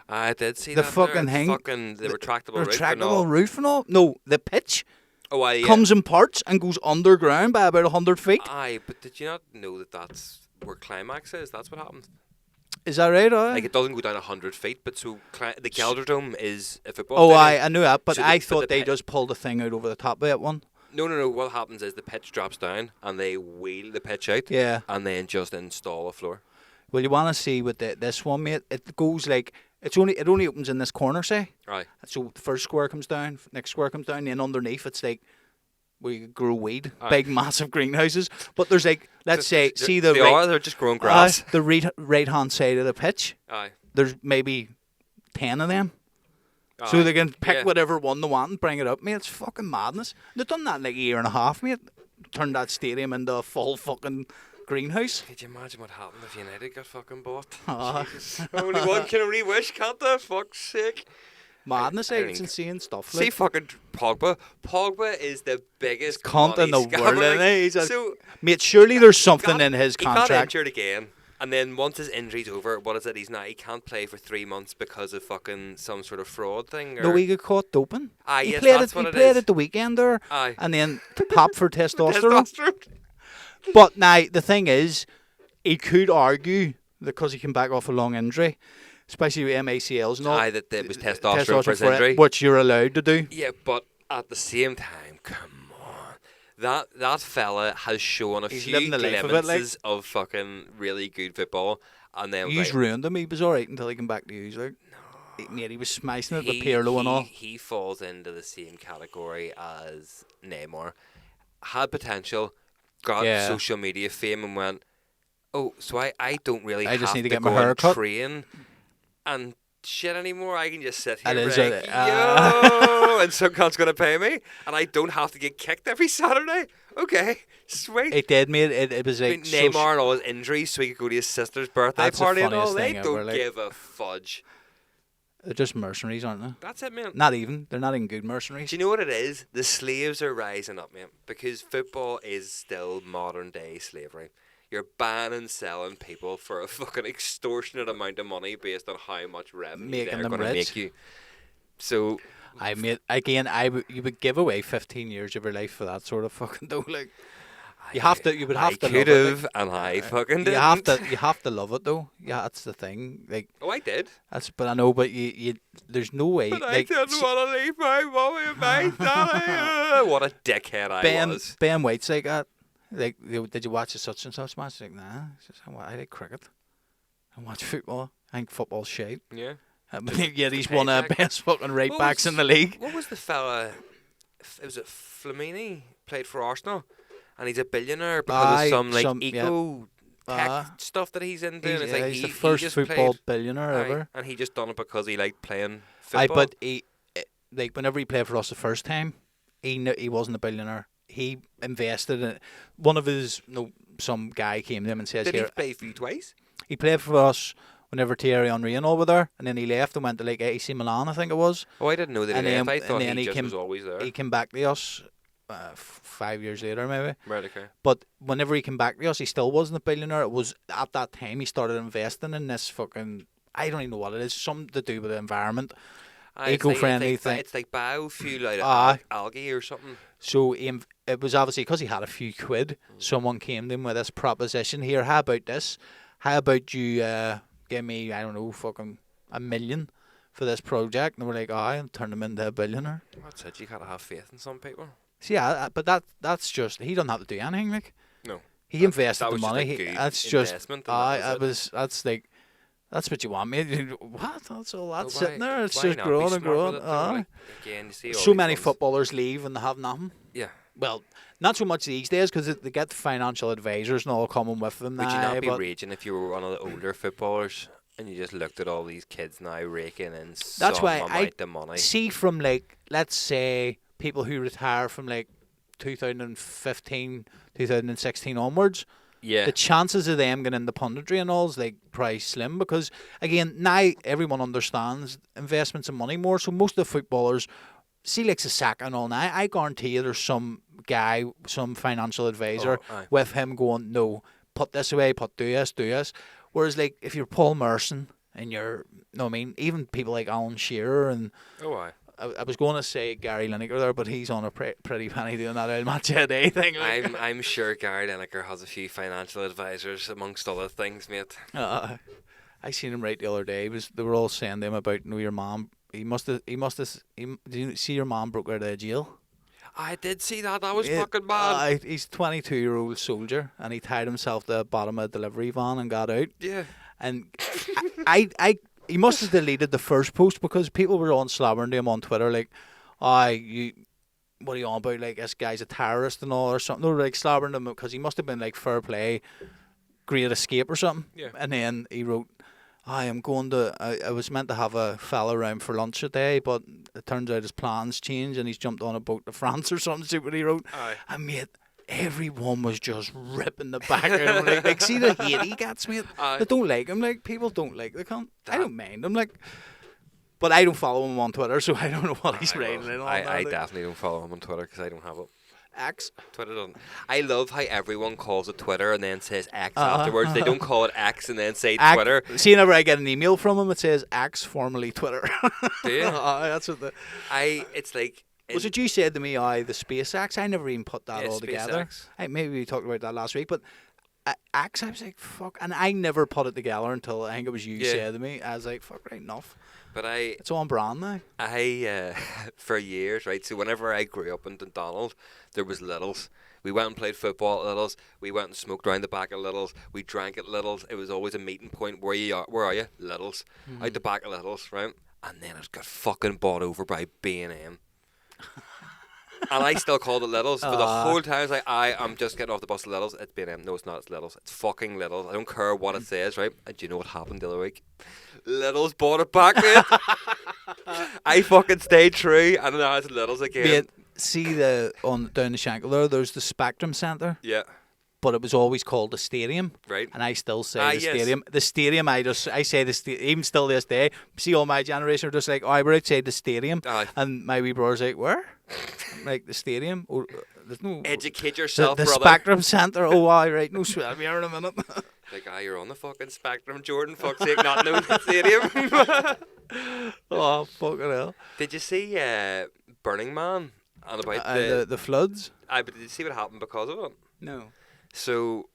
I did see the that. Fucking there. thing. The retractable roof and all? No, the pitch. Oh, yeah. Comes in parts and goes underground by about 100 feet. Aye, but did you not know that's where climax is? That's what happens. Is that right? Like, it doesn't go down 100 feet, but so the Gelderdome is a football stadium. I knew that, but so I thought they just pulled the thing out over the top of that one. No. What happens is the pitch drops down and they wheel the pitch out. Yeah. And then just install a floor. Well, you want to see with this one, mate? It goes like it only opens in this corner, say. Right. So the first square comes down, next square comes down, and underneath it's like where you grow weed, Aye. big massive greenhouses. But there's like, let's say, see they're just growing grass. The right hand side of the pitch. Aye. There's maybe 10 of them. So they can pick whatever one they want and bring it up, mate. It's fucking madness. They've done that in like a year and a half, mate. Turned that stadium into a full fucking greenhouse. Could you imagine what happened if United got fucking bought? Jesus. Only one can only wish, can't they? Fuck's sake. Madness, it's insane stuff. See fucking Pogba. Pogba is the biggest cunt in the world, isn't he? Mate, surely there's something in his contract. He got injured again. And then once his injury's over, what is it? He can't play for 3 months because of fucking some sort of fraud thing. Or... No, he got caught doping. Yes, he played at the weekend there. Aye. And then popped for testosterone. But now, the thing is, he could argue, because he came back off a long injury, especially with MACLs and all. Aye, that it was testosterone for his injury. Which you're allowed to do. Yeah, but at the same time, come on. That fella has shown a few glimpses of fucking really good football. And then He's ruined him. He was alright until he came back to you. Like, mate, he was smashing it with Pirlo and all. He falls into the same category as Neymar. Had potential, got social media fame, and went, oh, so I don't really have just need to get go my hair and cut. train and shit anymore. I can just sit here It and is be like, yo, and some cunt's going to pay me, and I don't have to get kicked every Saturday. Okay, sweet. It did, mate. It was like Neymar and all his injuries, so he could go to his sister's birthday That's the party and all. funniest They thing don't ever, like. give a fudge. They're just mercenaries, aren't they? That's it, man. Not even. They're not even good mercenaries. Do you know what it is? The slaves are rising up, man, because football is still modern day slavery. You're buying and selling people for a fucking extortionate amount of money based on how much revenue Making they're them going to rich. make you. So, you would give away 15 years of your life for that sort of fucking though. Like, you would have to. I could love have, it, and I fucking didn't. you have to love it though. Yeah, that's the thing. Like, Oh, I did. but I know, but there's no way. But like, I didn't want to leave my mommy and my daddy. What a dickhead I was. Ben White's like that. Like, did you watch the such and such match? Like, nah. I like cricket. I watch football. I think football's shite. Yeah. Yet he's one of the best fucking right backs in the league. What was the fella? Was it Flamini? Played for Arsenal, and he's a billionaire because of some eco tech stuff that he's into. He's, It's like he's the first just football played, billionaire ever. and he just done it because he liked playing football. But like whenever he played for us the first time, he wasn't a billionaire. He invested in it. One of his some guy came to him and says, Did "Here, he play for you twice? he played for us whenever Thierry Henry and all were there, and then he left and went to like AC Milan, I think it was. Oh, I didn't know that And he then- left. I thought and then he he just came- was always there. He came back to us 5 years later, maybe. Right, okay. But whenever he came back to us, he still wasn't a billionaire. It was at that time he started investing in this fucking, I don't even know what it is, something to do with the environment. Eco-friendly thing. It's like biofuel out of algae or something. So it was obviously because he had a few quid. Someone came to him with this proposition here. How about this? How about you give me, I don't know, fucking $1 million for this project? And we're like, and turn him into a billionaire. That's it. You gotta have faith in some people. So yeah, but that's just, he doesn't have to do anything. Like, No. he invested that the was just a money. good That's just investment, and that's like. That's what you want me. What? That's all that's But sitting there. It's why just not be growing and smart with growing. it, though? Like, again, you see all So these many ones- footballers leave and they have nothing. Yeah. Well, not so much these days because they get financial advisors and all coming with them Would you now. not be but raging if you were one of the older footballers and you just looked at all these kids now raking in that's some why amount of money? see from like, let's say people who retire from like 2015, 2016 onwards. Yeah. The chances of them getting into punditry and all is like probably slim because again now everyone understands investments in money more. So most of the footballers see like Saka and all now. I guarantee you there's some guy, some financial advisor aye. with him going, no, put this away, do this. Whereas like if you're Paul Merson and you're, no, I mean even people like Alan Shearer and Oh, aye. I was going to say Gary Lineker there, but he's on a pretty penny doing that old match a day thing. Like. I'm sure Gary Lineker has a few financial advisors amongst other things, mate. I seen him right the other day. They were all saying to him about your mom. Did you see your mom broke out of jail? I did see that. That was fucking bad. He's a 22-year-old soldier, and he tied himself to the bottom of a delivery van and got out. Yeah. And he must have deleted the first post because people were on slobbering to him on Twitter like, what are you on about? Like, this guy's a terrorist and all or something. They were like slobbering him because he must have been like fair play, great escape or something. Yeah. And then he wrote, I was meant to have a fella around for lunch today, but it turns out his plans changed and he's jumped on a boat to France or something. See what he wrote? Aye. And mate, everyone was just ripping the back of him. Like see the hate he gets, mate. Aye. They don't like him. Like, people don't like the cunt. I don't mind him. Like, but I don't follow him on Twitter, so I don't know what he's writing. I definitely don't follow him on Twitter because I don't have it. X. Twitter doesn't. I love how everyone calls it Twitter and then says X afterwards. They don't call it X and then say Twitter. See, whenever I get an email from him, it says X, formerly Twitter. Do you? That's what It's like. Was it you said to me, the SpaceX? I never even put that all together. SpaceX. Maybe we talked about that last week, but X, I was like, fuck. And I never put it together until I think it was you said to me. I was like, fuck, right enough. But It's on brand now. for years, right? So whenever I grew up in Dundonald, there was Littles, We went and played football at Littles. We went and smoked around the back at Littles. We drank at Littles. It was always a meeting point. Where are you? Littles. Out the back of Littles, right? And then it got fucking bought over by B&M. And I still called it Littles for the whole time. I was like, I'm just getting off the bus at Littles. It's B&M. No, it's not. It's Littles. It's fucking Littles. I don't care what it says, right? And do you know what happened the other week? Littles bought it back, mate. I fucking stayed true, and now it's Littles again. Mate, see down the Shankill there's the Spectrum Centre. Yeah. But it was always called the stadium, right? And I still say the yes. stadium. The stadium, I say the stadium. Even still this day, see, all my generation are just like, we're outside the stadium, and my wee brother's like, where? Like the stadium? Or there's no. Educate yourself, the brother. Spectrum Centre. Oh, right, no, I'll be here in a minute. Like, you're on the fucking Spectrum, Jordan. Fuck's sake, not knowing the stadium. Oh, fucking hell! Did you see Burning Man and about the floods? But did you see what happened because of it? No. So,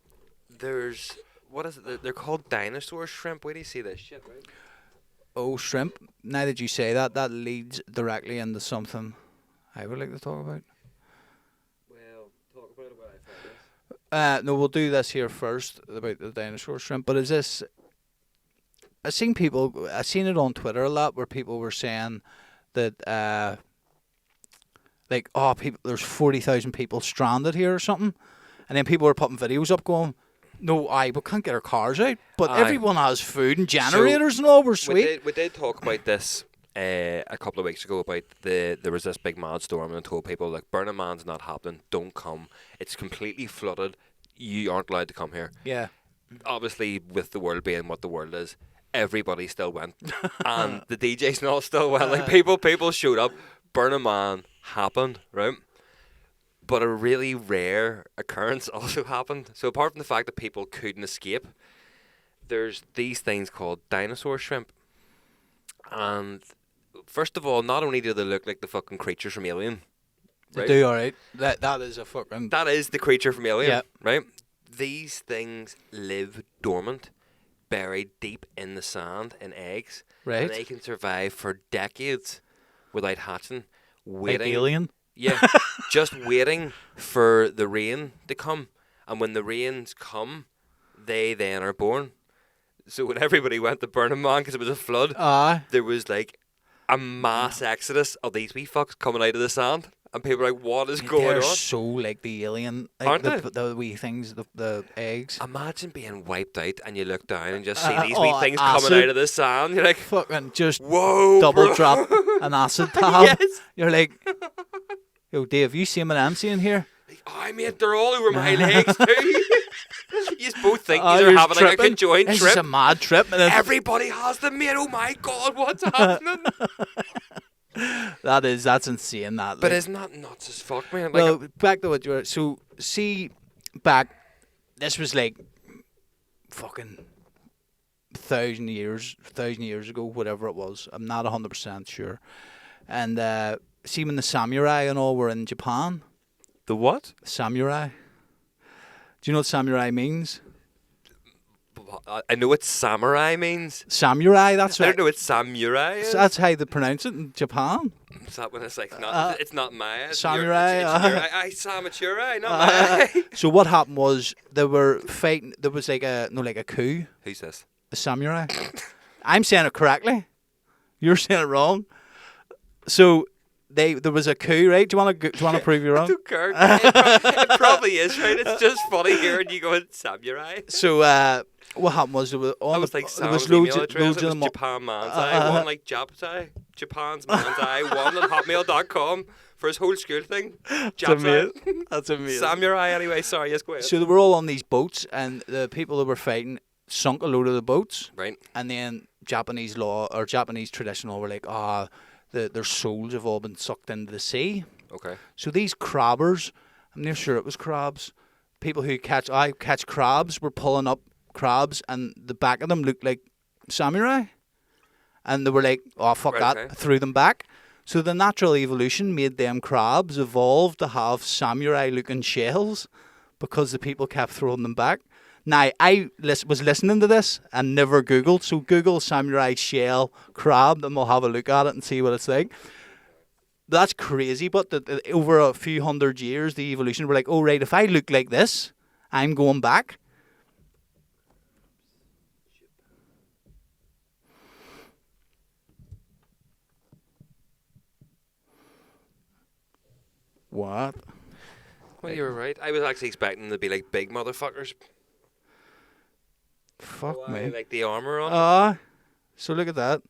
there's, what is it? They're called dinosaur shrimp. Where do you see this shit, right? Oh, shrimp. Now that you say that, that leads directly into something I would like to talk about. Well, talk about it when I find this. No, we'll do this here first about the dinosaur shrimp. But is this... I've seen it on Twitter a lot where people were saying that, there's 40,000 people stranded here or something. And then people were putting videos up going, no, we can't get our cars out. But everyone has food and generators and all. We're sweet. We did talk about this a couple of weeks ago about there was this big mad storm and told people, like, Burning Man's not happening. Don't come. It's completely flooded. You aren't allowed to come here. Yeah. Obviously, with the world being what the world is, everybody still went. And the DJs and all still went. Like, people showed up. Burning Man happened, right? But a really rare occurrence also happened. So apart from the fact that people couldn't escape, there's these things called dinosaur shrimp. And first of all, not only do they look like the fucking creatures from Alien, right? They do, alright. That is a fucking... That is the creature from Alien, yeah. Right? These things live dormant, buried deep in the sand in eggs. Right. And they can survive for decades without hatching. Waiting. Like Alien? Yeah, just waiting for the rain to come. And when the rains come, they then are born. So when everybody went to Burning Man because it was a flood, there was like a mass exodus of these wee fucks coming out of the sand. And people are like, what is going on? They're so like the alien. Like aren't they? The wee things, the eggs. Imagine being wiped out and you look down and just see these wee things acid. coming out of the sand. You're like, fucking just whoa, double bro. drop an acid tab. Yes. You're like, yo, Dave, you see him and MC in here? Like, mate, they're all over my legs too. You both think you're you're having like a conjoined this trip. It's a mad trip. And everybody has them, mate. Oh my God, what's happening? That's insane. But isn't that nuts as fuck, man? Like, well, back to what you were. So, see, this was like fucking 1,000 years ago, whatever it was. I'm not 100% sure. And see, when the samurai and all were in Japan. The what? Samurai. Do you know what samurai means? I know what samurai means. Samurai, that's I right. don't know what samurai is. That's how they pronounce it in Japan. Is that when it's like, it's not Maya? It's samurai. It's samurai, not Maya. So what happened was they were fighting. There was like a coup. Who's this? The samurai. I'm saying it correctly. You're saying it wrong. So there was a coup, right? Do you want to prove you wrong? I don't care. It probably is, right? It's just funny hearing you going samurai. So what happened was there was loads of them. Japan Man's Eye, one like Japan's Man's Eye, one at hotmail.com for his whole school thing. That's amazing. Samurai, anyway. Sorry, yes, go ahead. So they were all on these boats, and the people that were fighting sunk a load of the boats. Right. And then Japanese law or Japanese traditional were like, their souls have all been sucked into the sea. Okay. So these crabbers, I'm near sure it was crabs, people who catch crabs were pulling up crabs, and the back of them looked like samurai. And they were like, fuck right, that, okay. Threw them back. So the natural evolution made them crabs evolve to have samurai-looking shells because the people kept throwing them back. Now, I was listening to this and never Googled, so Google samurai shell crab, and we'll have a look at it and see what it's like. That's crazy. But over a few hundred years, the evolution were like, oh right, if I look like this, I'm going back. What? Well, you were right. I was actually expecting them to be like big motherfuckers. Fuck me. Like the armor on. So look at that.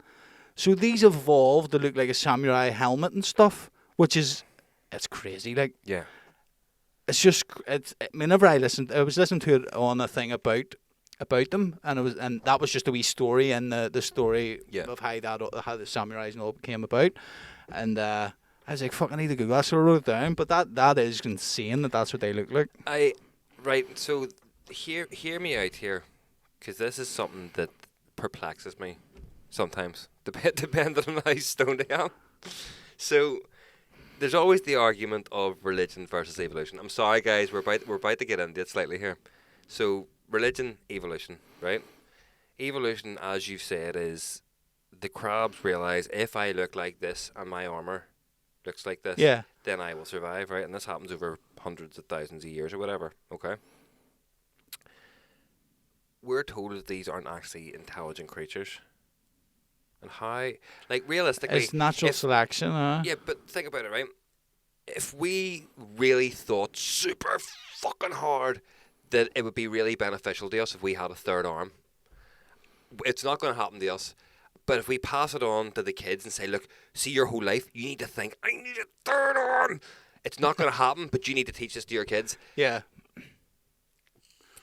So these evolved to look like a samurai helmet and stuff, which is, it's crazy. Like, Yeah. it's just, whenever I was listening to it on a thing about them, and that was just a wee story in the story of how the samurais and all came about, and I was like, fuck, I need to Google that, so I wrote it down. But that is insane that's what they look like. Right. So hear me out here, because this is something that perplexes me sometimes, depending on how stoned I am. So there's always the argument of religion versus evolution. I'm sorry, guys, we're about to get into it slightly here. So religion, evolution, right? Evolution, as you've said, is the crabs realize if I look like this and my armor looks like this, then I will survive, right? And this happens over hundreds of thousands of years or whatever, okay? We're told that these aren't actually intelligent creatures. And how, like, realistically... It's natural selection, Yeah, but think about it, right? If we really thought super fucking hard that it would be really beneficial to us if we had a third arm, it's not going to happen to us. But if we pass it on to the kids and say, look, see your whole life, you need to think, I need a third arm. It's not going to happen, but you need to teach this to your kids. Yeah.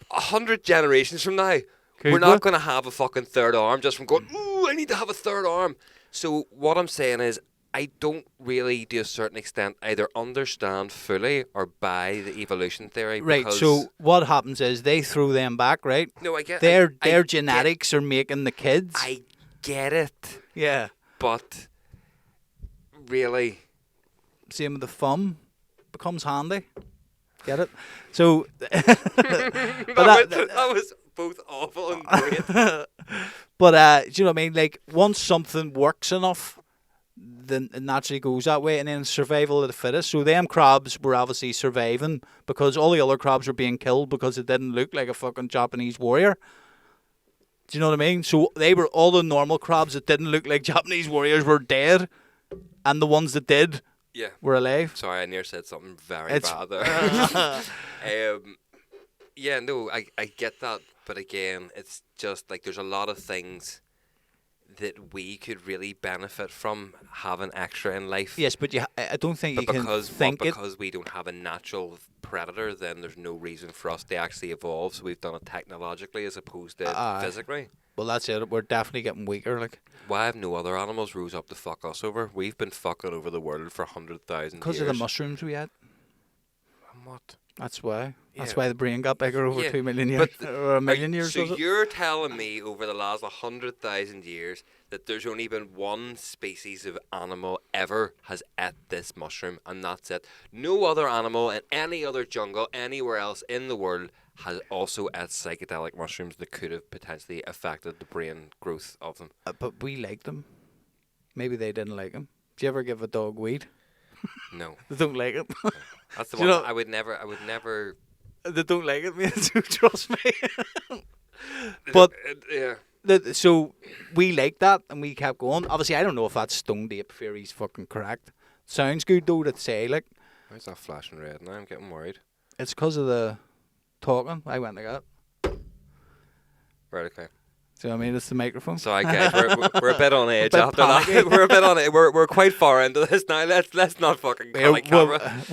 100 generations from now, we're not going to have a fucking third arm just from going, ooh, I need to have a third arm. So what I'm saying is, I don't really, to a certain extent, either understand fully or buy the evolution theory. Right, so what happens is they throw them back, right? No, I get their genetics are making the kids. I get it. Yeah. But really, same with the thumb, becomes handy. Get it? So that was both awful and great. But do you know what I mean? Like, once something works enough, then it naturally goes that way, and then survival of the fittest. So them crabs were obviously surviving because all the other crabs were being killed because it didn't look like a fucking Japanese warrior. Do you know what I mean? So they were, all the normal crabs that didn't look like Japanese warriors were dead, and the ones that did were alive. Sorry, I near said something very bad there. Yeah, no, I get that, but again, it's just like there's a lot of things that we could really benefit from having extra in life. Yes, but I don't think because we don't have a natural predator, then there's no reason for us to actually evolve. So we've done it technologically as opposed to physically. Well, that's it. We're definitely getting weaker. Like, why have no other animals rose up to fuck us over? We've been fucking over the world for 100,000 years. Because of the mushrooms we had. And what? That's why. Yeah. That's why the brain got bigger over 2 million years. Or a million years. So you're telling me over the last 100,000 years that there's only been one species of animal ever has ate this mushroom, and that's it. No other animal in any other jungle anywhere else in the world has also ate psychedelic mushrooms that could have potentially affected the brain growth of them. But we liked them. Maybe they didn't like them. Do you ever give a dog weed? No. They don't like it. That's the one. I would never. They don't like it, man. Trust me. But yeah. So we liked that, and we kept going. Obviously, I don't know if that stoned ape theory's fucking correct. Sounds good though to say, like. Why's that flashing red now? I'm getting worried. It's because of the talking. I went like that. Right. Okay. So I mean, it's the microphone. Sorry, guys, we're a bit on edge after that. We're a bit on it. We're quite far into this now. Let's not fucking call it camera.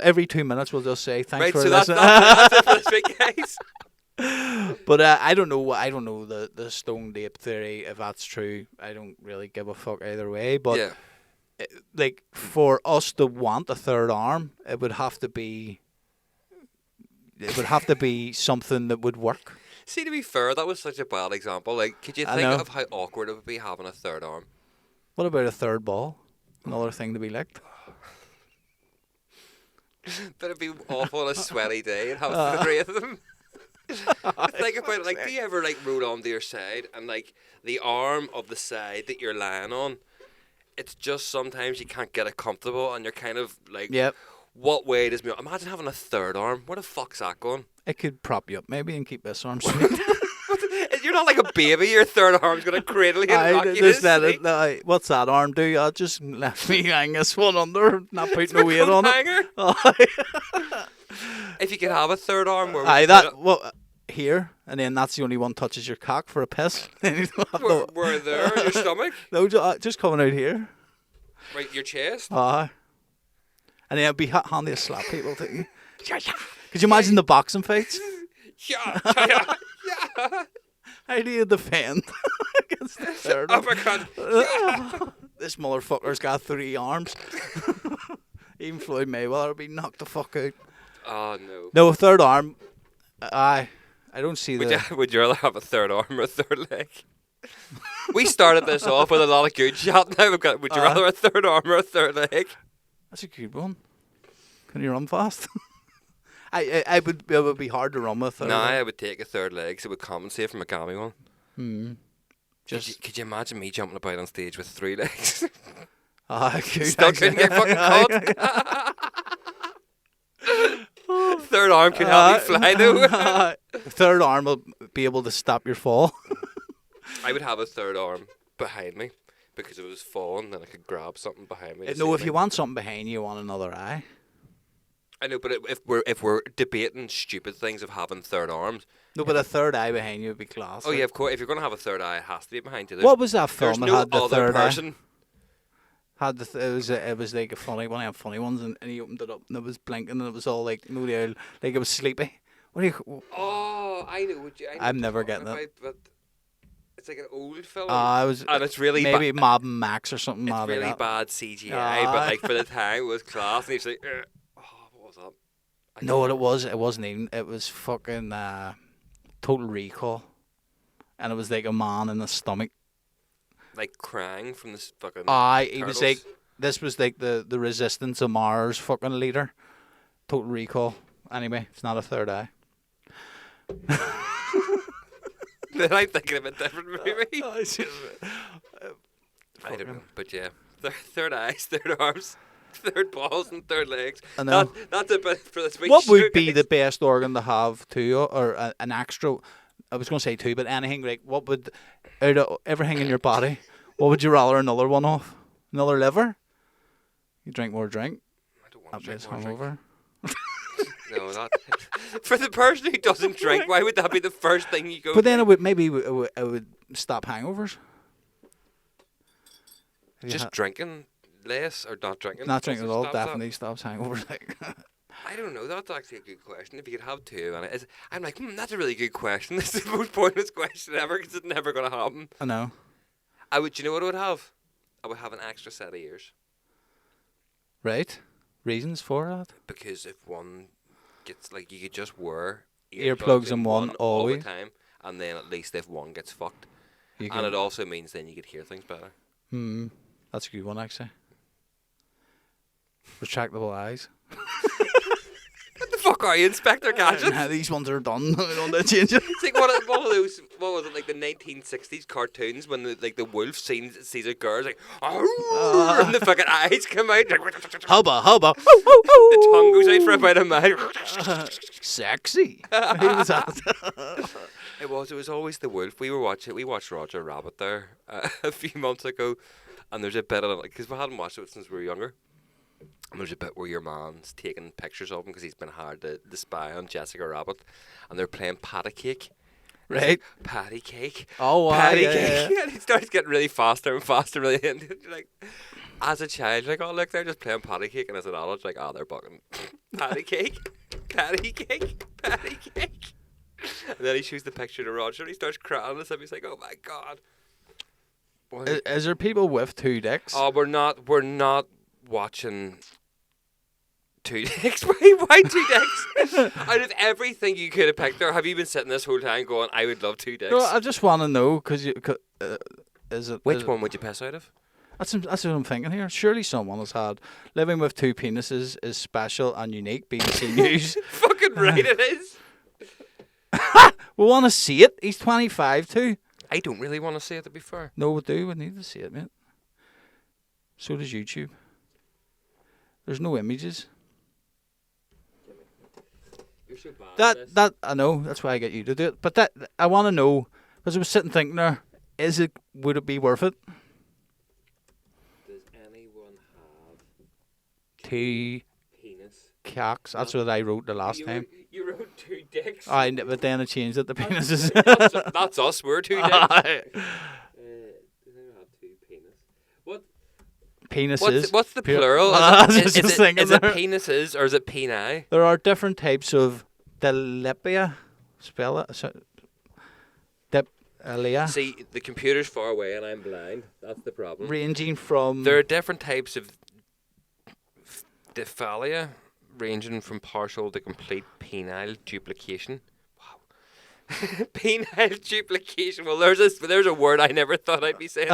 Every 2 minutes, we'll just say thanks for listening. That's it for this week, guys. But I don't know. I don't know the stoned ape theory, if that's true. I don't really give a fuck either way. But like, for us to want a third arm, it would have to be something that would work. See, to be fair, that was such a bad example. Like, could you think of how awkward it would be having a third arm? What about a third ball? Another thing to be licked. But it'd be awful on a sweaty day and have three of them. Think about it. Like, do you ever like roll onto your side and like the arm of the side that you're lying on it's just sometimes you can't get it comfortable, and you're kind of like, Yep. what way does me? Imagine having a third arm. Where the fuck's that going? It could prop you up maybe and keep this arm straight. You're not like a baby. Your third arm's gonna cradle you and rock you to sleep. What's that arm do? I just left me hang this one under, not putting no weight on hanger. it. If you could have a third arm, where would Aye, you that put it? well here, and then that's the only one touches your cock for a piss. Where there? Your stomach? No, just coming out here. Right, your chest? Aye. And then it'd be handy to slap people too. Could you imagine the boxing fights? Yeah. How do you defend against the third one? Uppercut. This motherfucker's got 3 arms. Even Floyd Mayweather would be knocked the fuck out. Oh no. No, a third arm. I don't see Would you rather have a third arm or a third leg? We started this off with a lot of good shot. Now we've got. Would you rather a third arm or a third leg? That's a good one. Can you run fast? It would be hard to run with. No, I would take a third leg, so it would compensate for my gammy one. Could you imagine me jumping about on stage with 3 legs? I could. Still couldn't get fucking caught. Third arm could help me fly though. Third arm will be able to stop your fall. I would have a third arm behind me because if it was falling, then I could grab something behind me. No, if you want something behind you, you want another eye. I know, but if we're debating stupid things of having third arms. No, but a third eye behind you would be class. Oh yeah, of course. If you're gonna have a third eye, it has to be behind you. What was that film that no had the other third person. eye? Had it was like a funny one of them funny ones, and he opened it up and it was blinking and it was all like like it was sleepy. What do you? Oh, I know what you. I'm never getting it. But it's like an old film. And it's really maybe Mob and Max or something. It's really bad CGI, but like for the time it was class. And he's like, oh, what was that? No, what it was, it wasn't even. It was fucking Total Recall, and it was like a man in the stomach. Like crying from this fucking. He was like, this was like the Resistance of Mars fucking leader. Total Recall. Anyway, it's not a third eye. Then I'm thinking of a different movie. I don't know, but yeah, third eyes, third arms, third balls, and third legs. I know. That's a bit for this week. What would be the best organ to have too, or an extra? I was going to say 2, but anything like what would out of everything in your body? What would you rather another one off? Another liver? You drink more drink. I don't want to drink more drink. Hungover. No, not for the person who doesn't drink. Why would that be the first thing you go? But then it would stop hangovers. Just drinking less or not drinking? Not drinking at all stops definitely stops hangovers. Like. I don't know. That's actually a good question. If you could have 2, and I'm like, that's a really good question. This is the most pointless question ever because it's never going to happen. I know. You know what I would have? I would have an extra set of ears. Right. Reasons for that? Because if one gets, like, you could just wear earplugs in one all the always. time, and then at least if one gets fucked. And it also means then you could hear things better. That's a good one, actually. Retractable eyes. What the fuck are you, Inspector Gadget? Nah, these ones are done. I don't want to change it. It's like one of those, what was it, like the 1960s cartoons when the wolf sees a girl, like, and the fucking eyes come out. Like, hubba. The tongue goes out for about a mile. Sexy. Who was that? It was always the wolf. We watched Roger Rabbit there a few months ago, and there's a bit of it, because we hadn't watched it since we were younger. And there's a bit where your man's taking pictures of him because he's been hired to spy on Jessica Rabbit, and they're playing patty cake. Right. Like, patty cake. Oh, wow. Patty Yeah, cake. yeah. And he starts getting really faster and faster. Really, and you're like, as a child, like, oh look, they're just playing patty cake, and as an adult, like, oh, they're bugging. Patty cake, patty cake, patty cake. And then he shows the picture to Roger, and he starts crying, and he's like, oh my god. Is there people with 2 dicks? Oh, we're not watching 2 dicks. Why 2 dicks? Out of everything you could have picked there, have you been sitting this whole time going, I would love 2 dicks? No, I just want to know because Which one would you piss out of? That's what I'm thinking here. Surely someone has had living with 2 penises is special and unique. BBC News. Fucking right, it is. We want to see it. He's 25 too. I don't really want to see it, to be fair. No, we do. We need to see it, mate. So does YouTube. There's no images. You're so bad. That I know. That's why I get you to do it. But that I want to know, because I was sitting thinking there, would it be worth it? Does anyone have Two penis? cocks. That's what I wrote the last time. You wrote 2 dicks. But then I changed it to penises. That's us. We're 2 dicks. Does anyone have 2 penis? What? Penises. What's the Pure- plural? I was Is just it thinking there. penises or is it peni? There are different types of dilipia. Spell it. Dipilia. See, the computer's far away and I'm blind. That's the problem. Ranging from. There are different types of diphalia, ranging from partial to complete penile duplication. Wow. Penile duplication. Well, there's a word I never thought I'd be saying.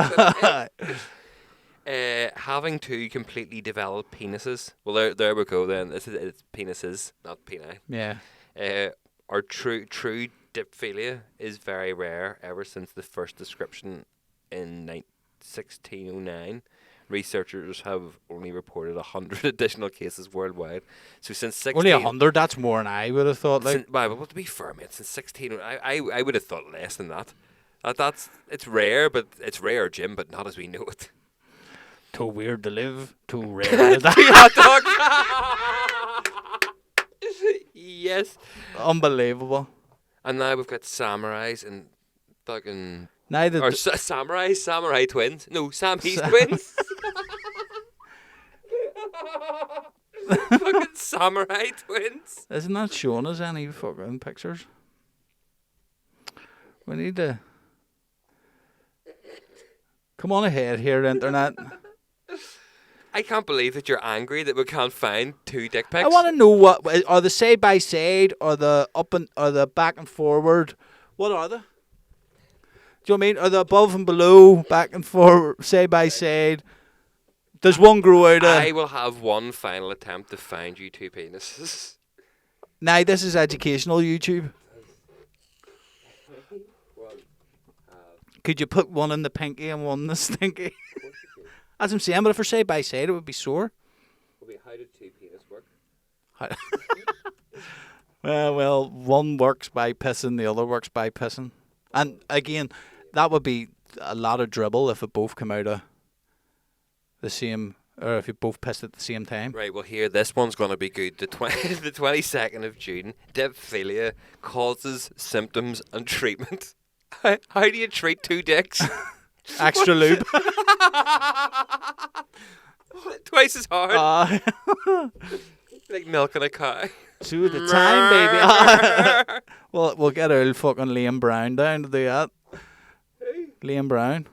Having 2 completely developed penises. Well, there we go then. It's penises, not peni. Yeah. Or true diphilia is very rare ever since the first description in 1609. Researchers have only reported 100 additional cases worldwide. So since 16... Only 100. That's more than I would have thought. Like. Well, to be fair, mate, since 16... I would have thought less than that. It's rare, but it's rare, Jim, but not as we know it. Too weird to live. Too rare to die. Hot dog. Yes. Unbelievable. And now we've got samurais and fucking... Neither. Or samurai twins. No, Siamese twins. Fucking samurai twins. Isn't that showing us any fucking pictures? We need to. Come on ahead here, internet. I can't believe that you're angry that we can't find 2 dick pics. I want to know what are the side by side or the up and or the back and forward. What are they? Do you know what I mean? Are the above and below, back and forward, side by side? Does one grow out of? I will have one final attempt to find you 2 penises. Nah, this is educational YouTube. Could you put one in the pinky and one in the stinky? As I'm saying, but if we're side by side, it would be sore. How did 2 penis work? Well, one works by pissing, the other works by pissing. And again, that would be a lot of dribble if it both come out of the same, or if you both pissed at the same time. Right, well here, this one's going to be good. The 22nd of June, diphilia, causes, symptoms and treatment. How do you treat 2 dicks? Extra lube. Twice as hard. Like milking a cow. 2 at a time, baby. We'll get old fucking Liam Brown down to do that. Who? Liam Brown.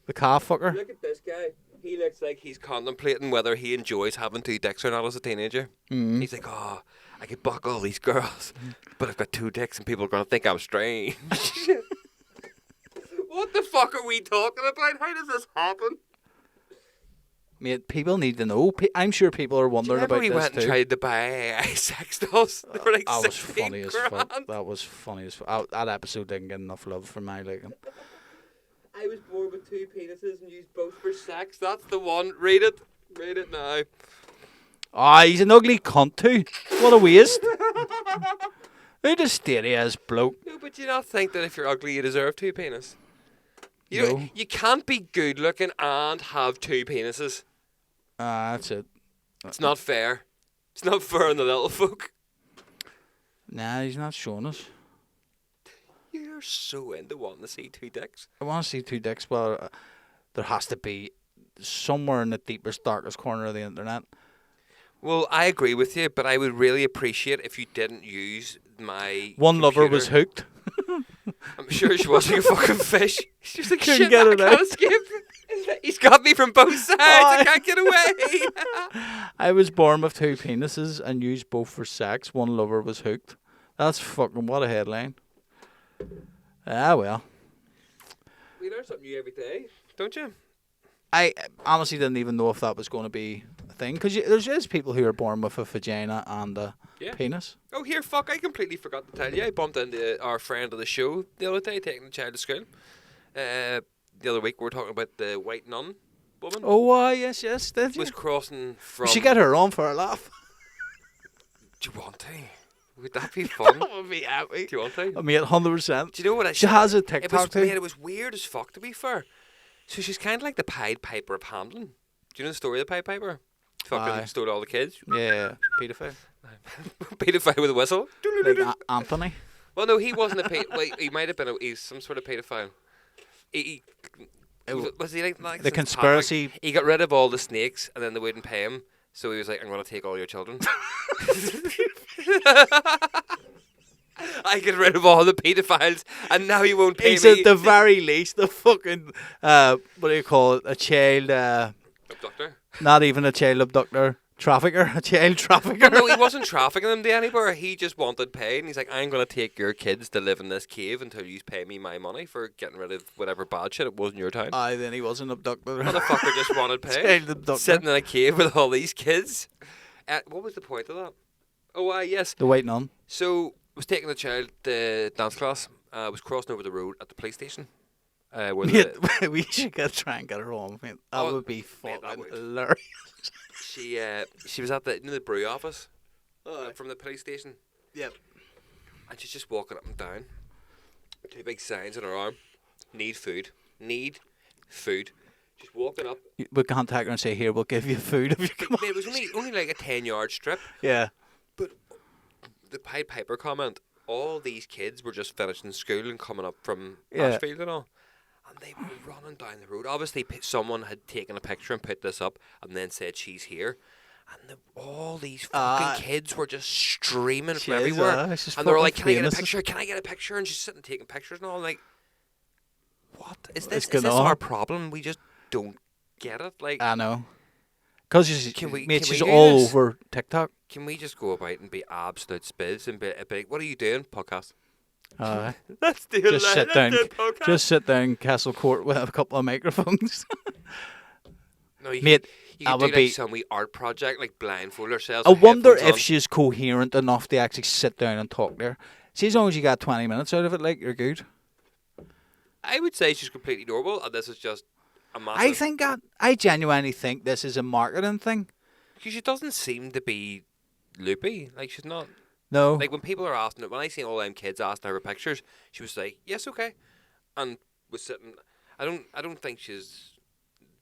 The calf fucker. Look at this guy. He looks like he's contemplating whether he enjoys having 2 dicks or not as a teenager. Mm. He's like, oh, I could buck all these girls, but I've got 2 dicks and people are going to think I'm strange. What the fuck are we talking about? How does this happen? Mate, people need to know. I'm sure people are wondering about we this went too. and tried to buy sex dolls? They were like That was 16 funny as grand. fuck. That was funny as fuck. That episode didn't get enough love from my liking. I was born with 2 penises and used both for sex. That's the one. Read it. Read it now. Ah, he's an ugly cunt too. What a waste. Who just stare as bloke? No, but do you not think that if you're ugly, you deserve 2 penis? You No. you can't be good looking and have 2 penises. That's it. It's not fair. It's not fair on the little folk. Nah, he's not showing us. You're so into wanting to see 2 dicks. I want to see 2 dicks. Well, there has to be somewhere in the deepest, darkest corner of the internet. Well, I agree with you, but I would really appreciate if you didn't use my One lover computer. was hooked. I'm sure she was like a fucking fish. She's like, Couldn't shit, get I it can't out. escape. He's got me from both sides. I can't get away. I was born with 2 penises and used both for sex. One lover was hooked. That's fucking what a headline. Ah, well. We learn something new every day, don't you? I honestly didn't even know if that was going to be a thing. Because there's just people who are born with a vagina and a penis. Oh, here, fuck, I completely forgot to tell you. I bumped into our friend of the show the other day taking the child to school. The other week we were talking about the white nun. woman yes, did you? was crossing from. She got her on for a laugh. Do you want to? Would that be fun? That would be happy. Do you want to? I mean, 100%. Do you know what I She said? has a It was, TikTok too. mate, it was weird as fuck, to be fair. So she's kind of like the Pied Piper of Hamlin. Do you know the story of the Pied Piper? Fucking Aye. stole all the kids. Yeah, paedophile. Paedophile with a whistle. Like Anthony. Well, no, he wasn't a paedophile. Well, he might have been. He's some sort of paedophile. Was he like The conspiracy. Patrick? He got rid of all the snakes, and then they wouldn't pay him. So he was like, "I'm going to take all your children." I get rid of all the paedophiles, and now you won't pay He's me. at the very least a fucking what do you call it? A child. Abductor? Not even a child abductor. Trafficker. A child trafficker. No, he wasn't trafficking them to anywhere. He just wanted pay, and he's like, "I'm going to take your kids to live in this cave until you pay me my money for getting rid of whatever bad shit it was in your town." Aye, then he was an abductor. Motherfucker just wanted pay. Child abductor. Sitting in a cave with all these kids. What was the point of that? Oh, yes. The white nun. So, was taking the child to dance class. Was crossing over the road at the police station. Where Mate, the, we should try and get her home. Mate. That Oh, would be mate, fucking that would. hilarious. she was at the brew office from the police station. Yep. And she's just walking up and down. Two big signs on her arm. Need food. Need food. Just walking up. We contact her and say, "Here, we'll give you food if you come." It was only like a 10-yard strip. Yeah. But the Pied Piper comment, all these kids were just finishing school and coming up from Ashfield and all. And they were running down the road. Obviously, someone had taken a picture and put this up and then said, "She's here." And all these fucking kids were just streaming from everywhere. And they were like, "Can I get a picture? Can I get a picture?" And she's sitting taking pictures and all. I'm like, what? Is this our problem? We just don't get it. Like, I know. Because Can she's we do all this? over TikTok. can we just go about and be absolute spiz and be what are you doing? Podcast. Let's do just sit down. Just sit down, Castle Court with a couple of microphones. No, you Mate, you that could would do be. like some wee art project, like blindfold ourselves. I with wonder headphones if on. she's coherent enough to actually sit down and talk there. See, as long as you got 20 minutes out of it, like, you're good. I would say she's completely normal, and this is just a massive. I genuinely think this is a marketing thing. Because she doesn't seem to be loopy. Like, she's not. No. Like, when people are asking, when I see all them kids asking her for pictures, she was like, "Yes, okay," and was sitting. I don't think she's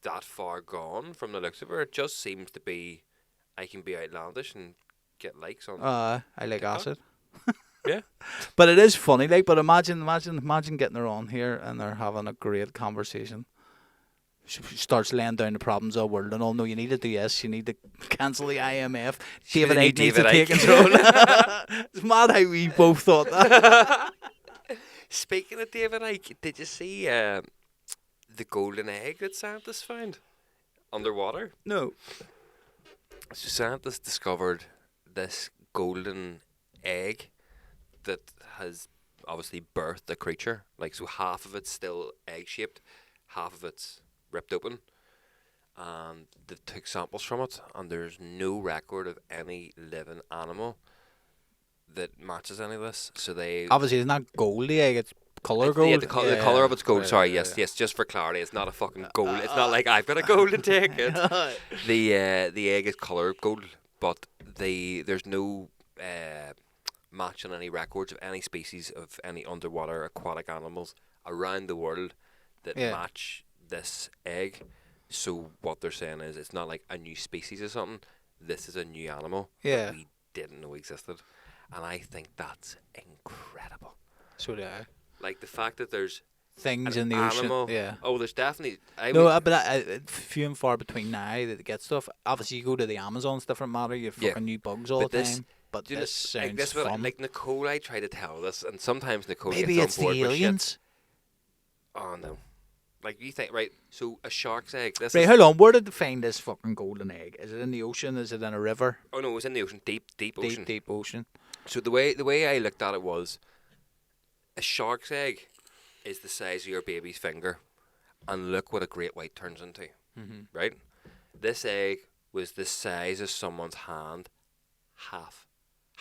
that far gone from the looks of her. It just seems to be, I can be outlandish and get likes on. I like TikTok? acid. Yeah. But it is funny, like. But imagine getting her on here and they're having a great conversation. She starts laying down the problems of the world and all. No, you need to do this. You need to cancel the IMF. David really Icke needs David to take Icke. control. It's mad how we both thought that. Speaking of David Icke, did you see the golden egg that scientists found underwater? No. So scientists discovered this golden egg that has obviously birthed a creature. Like, so half of it's still egg-shaped, half of it's ripped open. And they took samples from it, and there's no record of any living animal that matches any of this. So they Obviously, it's not gold, the egg. It's colour gold. Yeah, the colour of it's gold. Yeah, Sorry, yeah, yes, just for clarity, it's not a fucking gold. It's not like I've got a golden ticket. The egg is colour gold, but there's no match on any records of any species of any underwater aquatic animals around the world that match this egg. So what they're saying is it's not like a new species or something. This is a new animal that we didn't know existed, and I think that's incredible. So do I. Like the fact that there's Things an in the animal. ocean. Yeah. Oh, there's definitely. But few and far between now that get stuff. Obviously, you go to the Amazon, it's different matter. You have fucking new bugs all the time. But do you know, this sounds like this fun. like Nicole, I try to tell this, and sometimes Nicole Maybe gets it's on board the with shit. aliens. Oh no! Like you think, right? So a shark's egg. This Right, is, hold on. Where did they find this fucking golden egg? Is it in the ocean? Is it in a river? Oh no, it was in the ocean, deep ocean. Deep ocean. So the way I looked at it was, a shark's egg is the size of your baby's finger, and look what a great white turns into. Right? This egg was the size of someone's hand, half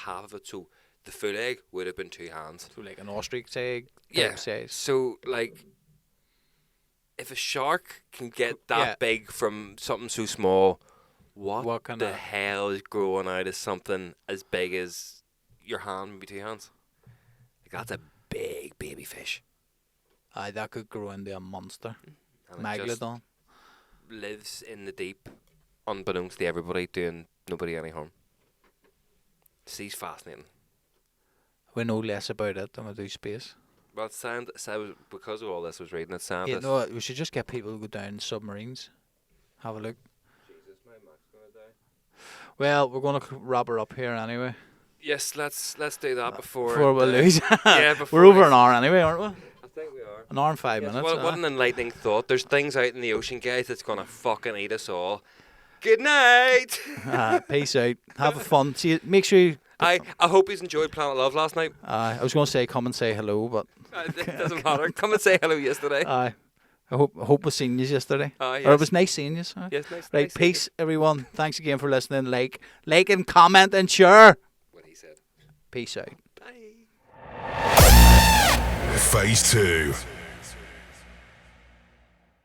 of it. So the full egg would have been 2 hands. So like an ostrich egg. Yeah. Size. So like, if a shark can get that Yeah. big from something so small, what What can the a- hell is growing out of something as big as your hand, maybe 2 hands? Like, that's a big baby fish. Aye, that could grow into a monster. And it just Megalodon. lives in the deep, unbeknownst to everybody, doing nobody any harm. Sea's fascinating. We know less about it than we do space. Well, because of all this, I was reading that Yeah, scientists. no, we should just get people to go down in submarines. Have a look. Jesus, my Mac's gonna die. Well, we're going to wrap her up here anyway. Yes, let's do that before. Before we lose. Yeah, before we're over we- an hour anyway, aren't we? I think we are. An hour and 5 Yes, minutes. what an enlightening thought. There's things out in the ocean, guys, that's gonna fucking eat us all. Good night. Peace out. Have a fun. See you. Make sure you. I hope you enjoyed Planet Love last night. I was going to say come and say hello, but It doesn't matter. Come and say hello yesterday. I hope we seen you yesterday. Yes. Or it was nice seeing you. Yes, nice. Right, nice peace, everyone. Thanks again for listening. Like and comment and share. What he said. Peace out. Bye. Phase 2.